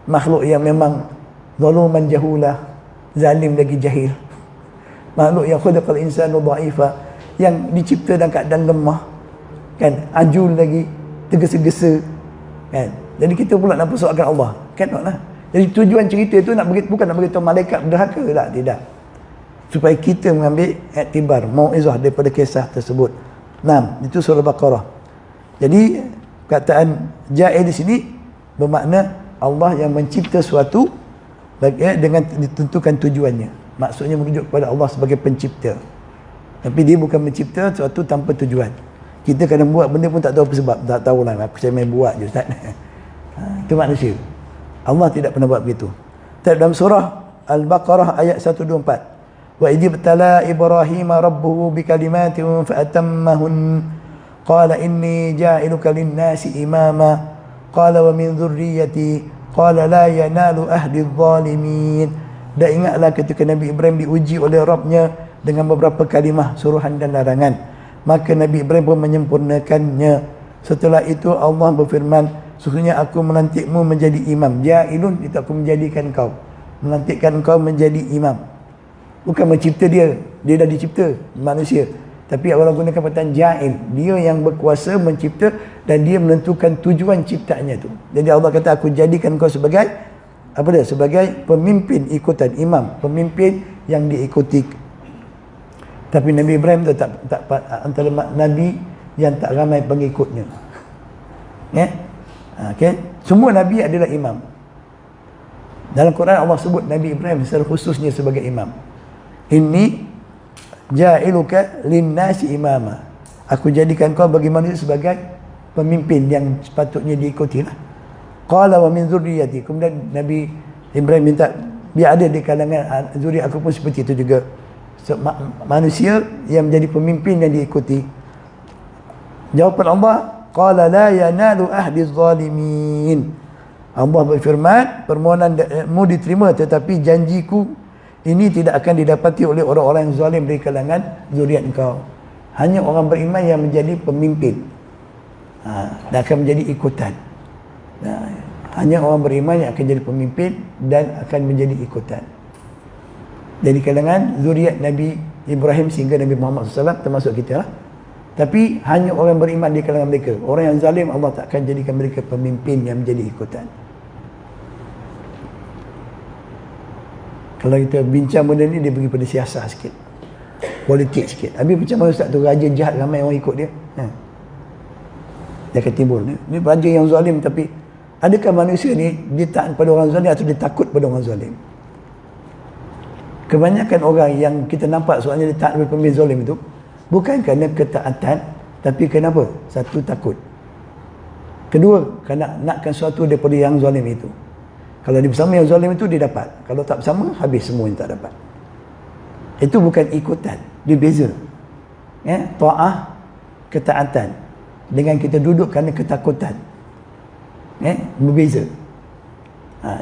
makhluk yang memang zaluman jahulah, zalim lagi jahil. Makhluk yang khulaqal insanu dha'ifa, yang dicipta dalam keadaan lemah, kan? Ajul lagi, tergesa-gesa, kan? Jadi kita pula nak persoalkan Allah, kan? Lah. Jadi tujuan cerita tu bukan nak beritahu malaikat derhaka lah, tidak. Supaya kita mengambil iktibar, mau'izah daripada kisah tersebut. 6, itu surah Baqarah. Jadi perkataan ja'il di sini bermakna Allah yang mencipta suatu dengan ditentukan tujuannya. Maksudnya merujuk kepada Allah sebagai pencipta. Tapi dia bukan mencipta sesuatu tanpa tujuan. Kita kadang buat benda pun tak tahu apa sebab. Tak tahulah, aku saya main buat je, Ustaz. Itu manusia. Allah tidak pernah buat begitu. Dalam surah Al-Baqarah ayat 124. Wa idh ibtala Ibrahim rabbuhu bikalimatin fa'atammahun qala inni ja'iluka lin-nasi imama qala wa min dhurriyyati qala la yanalu ahdi adh-dhalimin. Dan ingatlah ketika Nabi Ibrahim diuji oleh Rabbnya dengan beberapa kalimah suruhan dan larangan, maka Nabi Ibrahim pun menyempurnakannya. Setelah itu Allah berfirman, sesungguhnya aku melantikmu menjadi imam. Ja'ilun, itu aku menjadikan kau, melantikkan kau menjadi imam. Bukan mencipta dia, dia dah dicipta manusia. Tapi Allah gunakan perkataan ja'il, dia yang berkuasa mencipta dan dia menentukan tujuan ciptaannya tu. Jadi Allah kata aku jadikan kau sebagai apa dia? Sebagai pemimpin ikutan, imam, pemimpin yang diikuti. Tapi Nabi Ibrahim tu tak antara nabi yang tak ramai pengikutnya. Ya? Okay? Semua Nabi adalah imam. Dalam Quran Allah sebut Nabi Ibrahim secara khususnya sebagai imam. Inni ja'iluka lin-nasi imama. Aku jadikan kau bagi manusia sebagai pemimpin yang sepatutnya diikuti lah. Qala wa min dzurriyyati. Kemudian Nabi Ibrahim minta biar ada di kalangan zuriat aku pun seperti itu juga. Manusia yang menjadi pemimpin yang diikuti. Jawapan Allah, qala la yanalu ahdi zalimin. Allah berfirman, permohonanmu diterima tetapi janjiku ini tidak akan didapati oleh orang-orang yang zalim dari kalangan zuriat engkau. Hanya orang beriman yang menjadi pemimpin, dan akan menjadi ikutan. Hanya orang beriman yang akan jadi pemimpin dan akan menjadi ikutan. Dari kalangan zuriat Nabi Ibrahim sehingga Nabi Muhammad SAW termasuk kita lah. Tapi hanya orang beriman di kalangan mereka. Orang yang zalim Allah tak akan jadikan mereka pemimpin yang menjadi ikutan. Kalau kita bincang benda ni, dia pergi pada siasat sikit, politik sikit. Habis macam mana Ustaz tu, raja jahat ramai orang ikut dia, dia akan timbul. Ni raja yang zalim, tapi adakah manusia ni dia taat pada orang zalim atau dia takut pada orang zalim? Kebanyakan orang yang kita nampak soalnya dia taat pada pemimpin zalim itu bukan kerana ketaatan, tapi kenapa? Satu, takut. Kedua, kerana nakkan sesuatu daripada yang zalim itu. Kalau dia bersama yang zalim itu, dia dapat. Kalau tak bersama, habis semua yang tak dapat. Itu bukan ikutan, dia beza. Ta'ah, ketaatan, dengan kita duduk kerana ketakutan, berbeza.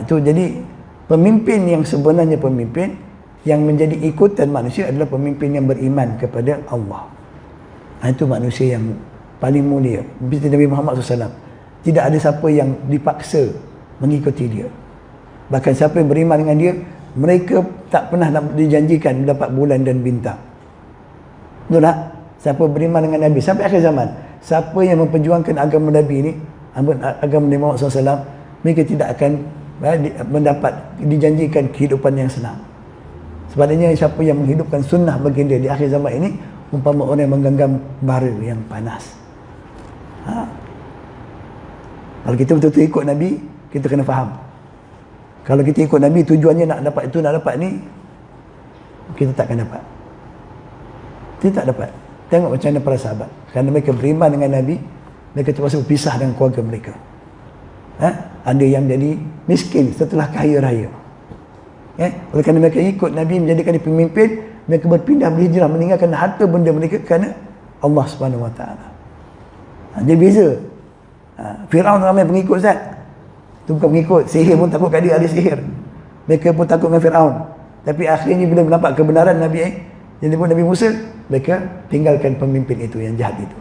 Itu jadi pemimpin yang sebenarnya pemimpin yang menjadi ikutan manusia adalah pemimpin yang beriman kepada Allah. Itu manusia yang paling mulia. Seperti Nabi Muhammad SAW, tidak ada siapa yang dipaksa mengikuti dia. Bahkan siapa yang beriman dengan dia, mereka tak pernah dijanjikan mendapat bulan dan bintang. Betul tak? Siapa beriman dengan Nabi sampai akhir zaman, siapa yang memperjuangkan agama Nabi ini, agama Nabi Muhammad SAW, mereka tidak akan mendapat dijanjikan kehidupan yang senang. Sebaliknya siapa yang menghidupkan sunnah baginda di akhir zaman ini, umpama orang yang menggenggam bara yang panas. Kalau kita betul-betul ikut Nabi, kita kena faham. Kalau kita ikut Nabi, tujuannya nak dapat itu, nak dapat ni, kita takkan dapat. Kita tak dapat. Tengok macam mana para sahabat. Kerana mereka beriman dengan Nabi, mereka terpaksa berpisah dengan keluarga mereka. Ada yang jadi miskin setelah kaya raya. Oleh kerana mereka ikut Nabi, menjadikan dia pemimpin, mereka berpindah, berhijrah, meninggalkan harta benda mereka kerana Allah SWT. Dia beza. Firaun ramai pengikut Ustaz. Itu bukan pengikut, sihir pun takut kat dia ada sihir. Mereka pun takut dengan Firaun. Tapi akhirnya bila nampak kebenaran Nabi yang disebut Nabi Musa, mereka tinggalkan pemimpin itu yang jahat itu.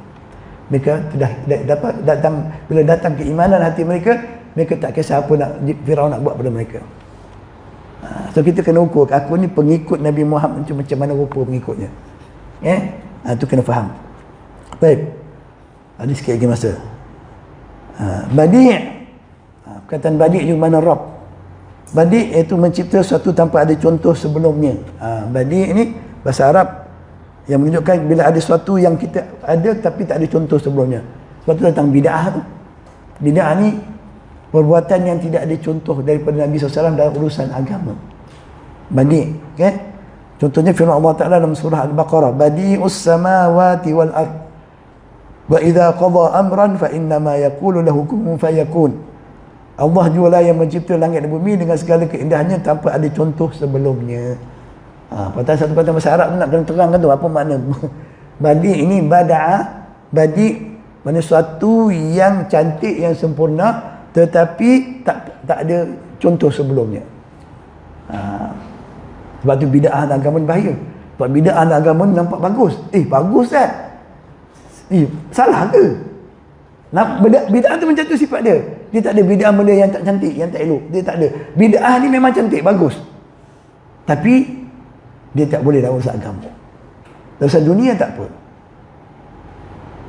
Mereka sudah dapat datang, bila datang keimanan hati mereka, mereka tak kisah apa nak Firaun nak buat pada mereka. So kita kena ukur, aku ni pengikut Nabi Muhammad macam mana rupa pengikutnya. Itu kena faham. Baik. Ada sikit lagi masa. Badi'. Perkataan badi' juga mana Rabb. Badi' iaitu mencipta sesuatu tanpa ada contoh sebelumnya. Badi' ni bahasa Arab yang menunjukkan bila ada sesuatu yang kita ada tapi tak ada contoh sebelumnya. Sebab tu tentang bid'ah tu. Bid'ah ni perbuatan yang tidak ada contoh daripada Nabi SAW dalam urusan agama. Badi', okay? Contohnya firman Allah Ta'ala dalam surah Al-Baqarah, badi'us samawati wal ard wa idza qada amran fa innama yaqulu lahu kun fayakun. Allah jualah yang mencipta langit dan bumi dengan segala keindahannya tanpa ada contoh sebelumnya. Perkataan satu perkataan bahasa Arab nak kena terangkan tu apa makna. Badi' ini bada'a, badi' mana sesuatu yang cantik, yang sempurna tetapi tak ada contoh sebelumnya. Sebab tu bid'ah dalam agama ni bahaya. Sebab bid'ah dalam agama ni nampak bagus. Bagus kan? Salah ke? Bid'ah tu macam tu sifat dia. Dia tak ada bid'ah benda yang tak cantik, yang tak elok. Dia tak ada. Bid'ah ni memang cantik, bagus. Tapi dia tak boleh dalam urusan agama. Dalam urusan dunia tak apa.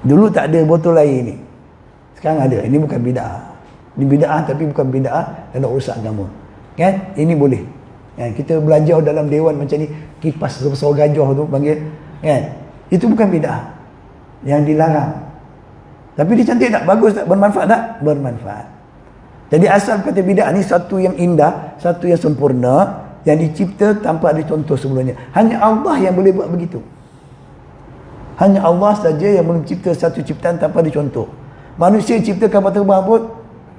Dulu tak ada botol air ni. Sekarang ada. Ini bukan bid'ah. Ini bid'ah tapi bukan bid'ah dalam urusan agama. Kan? Ini boleh. Kan? Kita belajar dalam dewan macam ni, kipas sebesar gajah tu panggil. Kan? Itu bukan bid'ah. Yang dilarang. Tapi dia cantik tak? Bagus tak? Bermanfaat tak? Bermanfaat. Jadi asal kata bid'ah ni satu yang indah, satu yang sempurna, yang dicipta tanpa ada contoh sebelumnya. Hanya Allah yang boleh buat begitu. Hanya Allah saja yang boleh cipta satu ciptaan tanpa ada contoh. Manusia cipta kapal terbang pun,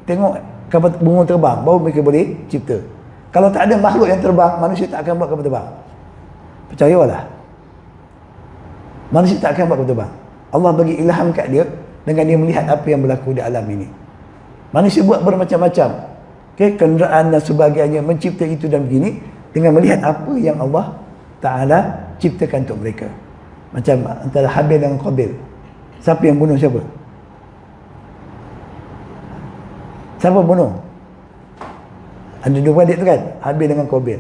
tengok kapal burung terbang, baru mereka boleh cipta. Kalau tak ada makhluk yang terbang, manusia tak akan buat kapal terbang. Percayalah. Manusia tak akan buat kapal terbang. Allah bagi ilham kat dia dengan dia melihat apa yang berlaku di alam ini. Manusia buat bermacam-macam. Kenderaan dan sebagainya, mencipta itu dan begini dengan melihat apa yang Allah Ta'ala ciptakan untuk mereka. Macam antara Habil dan Qabil. Siapa yang bunuh siapa? Siapa bunuh? Ada dua adik tu kan? Habil dengan Qabil.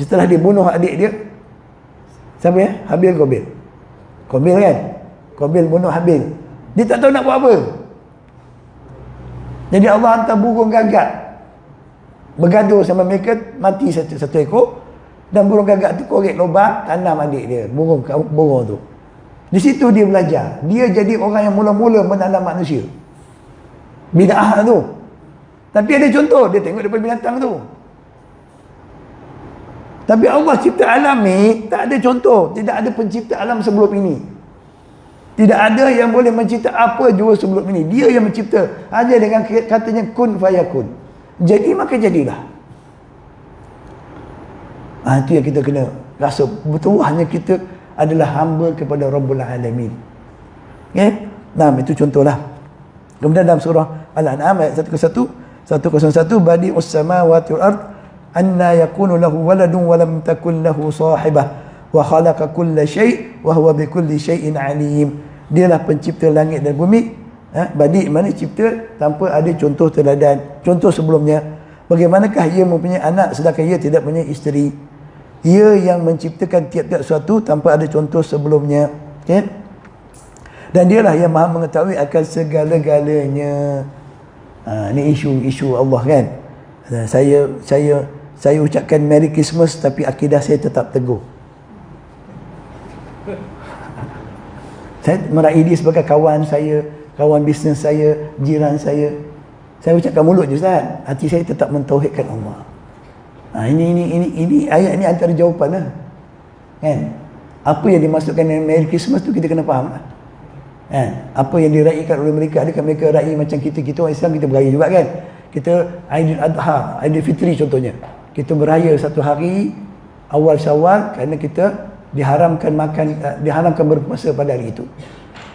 Setelah dia bunuh adik dia, siapa ya? Habil, Qabil. Qabil kan? Qabil bunuh Habil. Dia tak tahu nak buat apa. Jadi Allah hantar burung gagak bergaduh sama mereka, mati satu ekor, dan burung gagak tu korek lubang tanam adik dia, burung tu. Di situ dia belajar. Dia jadi orang yang mula-mula menanam manusia. Bid'ah tu. Tapi ada contoh, dia tengok daripada binatang tu. Tapi Allah cipta alam ni tak ada contoh. Tidak ada pencipta alam sebelum ini. Tidak ada yang boleh mencipta apa jua sebelum ini. Dia yang mencipta. Hanya dengan katanya kun fayakun. Jadi maka jadilah. Itu yang kita kena rasa betul hanya kita adalah hamba kepada Rabbul Alamin. Okay? Nah, itu contohlah. Kemudian dalam surah Al-An'am ayat 101 badi'us samawati wal ard anna yakunu lahu waladun wa lam takul lahu sahibah wa khalaqa kulla syai' wa huwa bikulli syai'in alim. Dialah pencipta langit dan bumi. Badi' mana cipta tanpa ada contoh teladan, contoh sebelumnya. Bagaimanakah ia mempunyai anak sedangkan ia tidak punya isteri? Ia yang menciptakan tiap-tiap sesuatu tanpa ada contoh sebelumnya. Okay? Dan dialah yang maha mengetahui akan segala-galanya. Ini isu Allah kan. Saya ucapkan Merry Christmas tapi akidah saya tetap teguh. Saya meraih dia sebagai kawan saya, kawan bisnes saya, jiran saya. Saya ucapkan mulut je Ustaz, hati saya tetap mentauhidkan Allah. Ini ayat ni antara jawapan lah. Kan? Apa yang dimasukkan dengan Merry Christmas tu kita kena faham lah. Kan? Apa yang diraikan oleh mereka, adakah mereka raih macam kita orang Islam, kita beraya juga kan? Kita Aidil Adha, Aidil Fitri contohnya. Kita beraya satu hari awal Syawal kerana kita diharamkan berpuasa pada hari itu.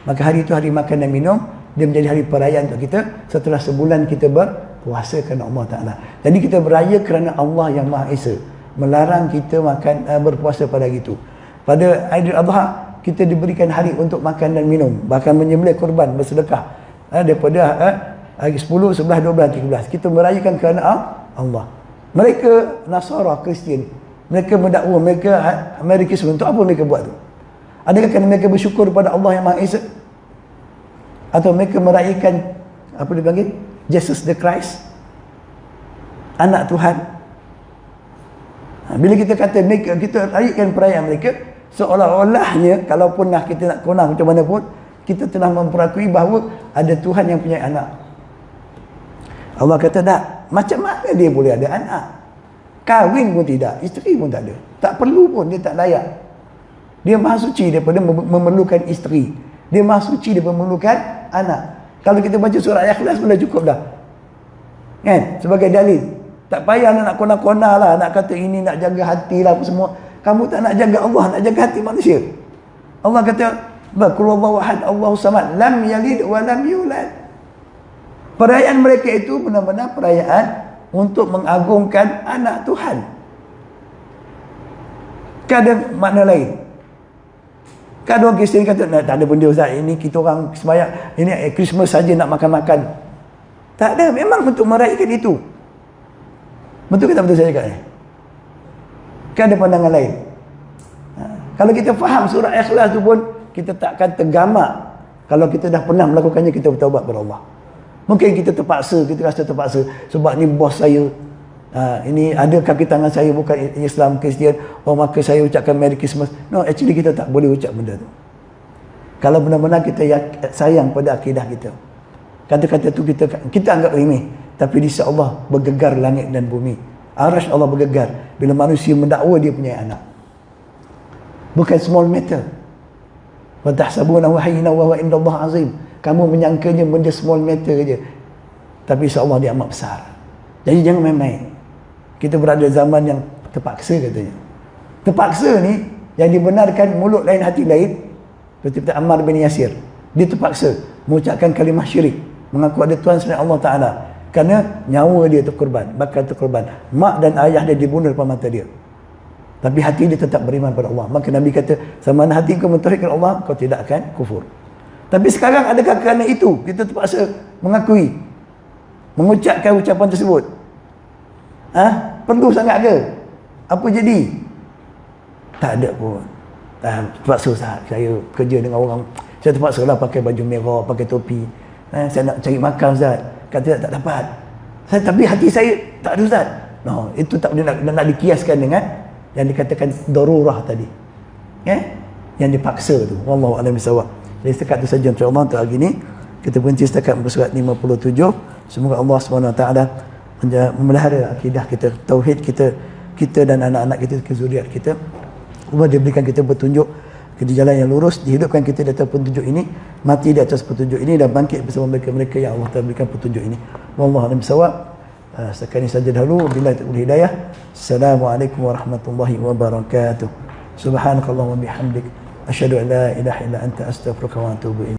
Maka hari itu hari makan dan minum, dia menjadi hari perayaan untuk kita. Setelah sebulan kita Puasa kerana Allah Ta'ala. Jadi kita beraya kerana Allah yang Maha Esa. Melarang kita makan berpuasa pada hari itu. Pada Aidil Adha, kita diberikan hari untuk makan dan minum. Bahkan menyembelih kurban, bersedekah. Daripada hari 10, 11, 12, 13. Kita merayakan kerana Allah. Mereka Nasara, Kristian, mereka mendakwa, mereka Merry Christmas. Untuk apa mereka buat tu? Adakah kerana mereka bersyukur kepada Allah yang Maha Esa? Atau mereka merayakan apa dipanggil? Jesus the Christ, anak Tuhan. Bila kita kata mereka, kita rayakan perayaan mereka, seolah-olahnya kalaupun kita nak konang macam mana pun, kita telah memperakui bahawa ada Tuhan yang punya anak. Allah kata tak, macam mana dia boleh ada anak? Kahwin pun tidak, isteri pun tak ada, tak perlu pun, dia tak layak. Dia maha suci daripada memerlukan isteri, dia maha suci daripada memerlukan anak. Kalau kita baca surah Al-Ikhlas sudah cukup dah, kan? Sebagai dalil. Tak payah nak kona-kona lah, nak kata ini nak jaga hati lah apa semua. Kamu tak nak jaga Allah, nak jaga hati manusia. Allah kata, Qul huwallahu ahad, Allahus samad, lam yalid wa lam yulad. Perayaan mereka itu benar-benar perayaan untuk mengagungkan anak Tuhan. Kadang makna lain. Kadang orang Kristian kata, tak ada benda Ustaz, ini kita orang sembahyang, ini Christmas saja nak makan-makan. Tak ada, memang untuk meraihkan itu. Betul ke tak betul saya cakap ni? Kan ada pandangan lain. Kalau kita faham surah Ikhlas tu pun, kita takkan tergamak. Kalau kita dah pernah melakukannya, kita bertaubat kepada Allah. Mungkin kita terpaksa, kita rasa terpaksa sebab ni bos saya. Ini ada kaki tangan saya bukan Islam, Kristian, maka saya ucapkan Merry Christmas. No, actually kita tak boleh ucap benda tu. Kalau benar-benar kita sayang pada akidah kita, kata-kata tu kita anggap remeh, tapi di sisi Allah bergegar langit dan bumi. Arasy Allah bergegar bila manusia mendakwa dia punya anak. Bukan small matter. Wa tahsabunahu hayyinan wa huwa indallahi azim. Kamu menyangkanya benda small matter saja, tapi insya Allah dia amat besar. Jadi jangan main-main. Kita berada zaman yang terpaksa katanya. Terpaksa ni yang dibenarkan mulut lain hati lain. Seperti Ammar bin Yasir, dia terpaksa mengucapkan kalimah syirik, mengaku ada Tuhan selain Allah Ta'ala, kerana nyawa dia terkorban, bakal terkorban. Mak dan ayah dia dibunuh depan mata dia, tapi hati dia tetap beriman pada Allah. Maka Nabi kata, sama mana hati kau mentauhidkan Allah, kau tidak akan kufur. Tapi sekarang adakah kerana itu kita terpaksa mengakui, mengucapkan ucapan tersebut? Perlu sangat ke? Apa jadi? Tak ada pun. Terpaksa Ustaz, saya kerja dengan orang, saya terpaksa lah pakai baju merah, pakai topi. Saya nak cari makan Ustaz, kata tak dapat. Tapi hati saya tak ada Ustaz. No, itu tak boleh nak dikiaskan dengan yang dikatakan darurah tadi. Yang dipaksa tu. Wallahu a'lam bishawab. Jadi setakat itu saja insya-Allah untuk hari ini. Kita berhenti setakat muka surat 57. Semoga Allah SWT memelihara akidah kita, tauhid kita dan anak-anak kita, kezuriat kita. Allah dia berikan kita petunjuk ke jalan yang lurus, dihidupkan kita di atas petunjuk ini, mati di atas petunjuk ini, dan bangkit bersama mereka-mereka yang Allah telah berikan petunjuk ini. Wallahu a'lam bishawab. Setakat ini saja dahulu. Billahi taufiq hidayah. Assalamualaikum warahmatullahi wabarakatuh. Subhanakallahumma bihamdik, asyhadu an la ilaha illa anta, astaghfiruka wa atubu ilaik.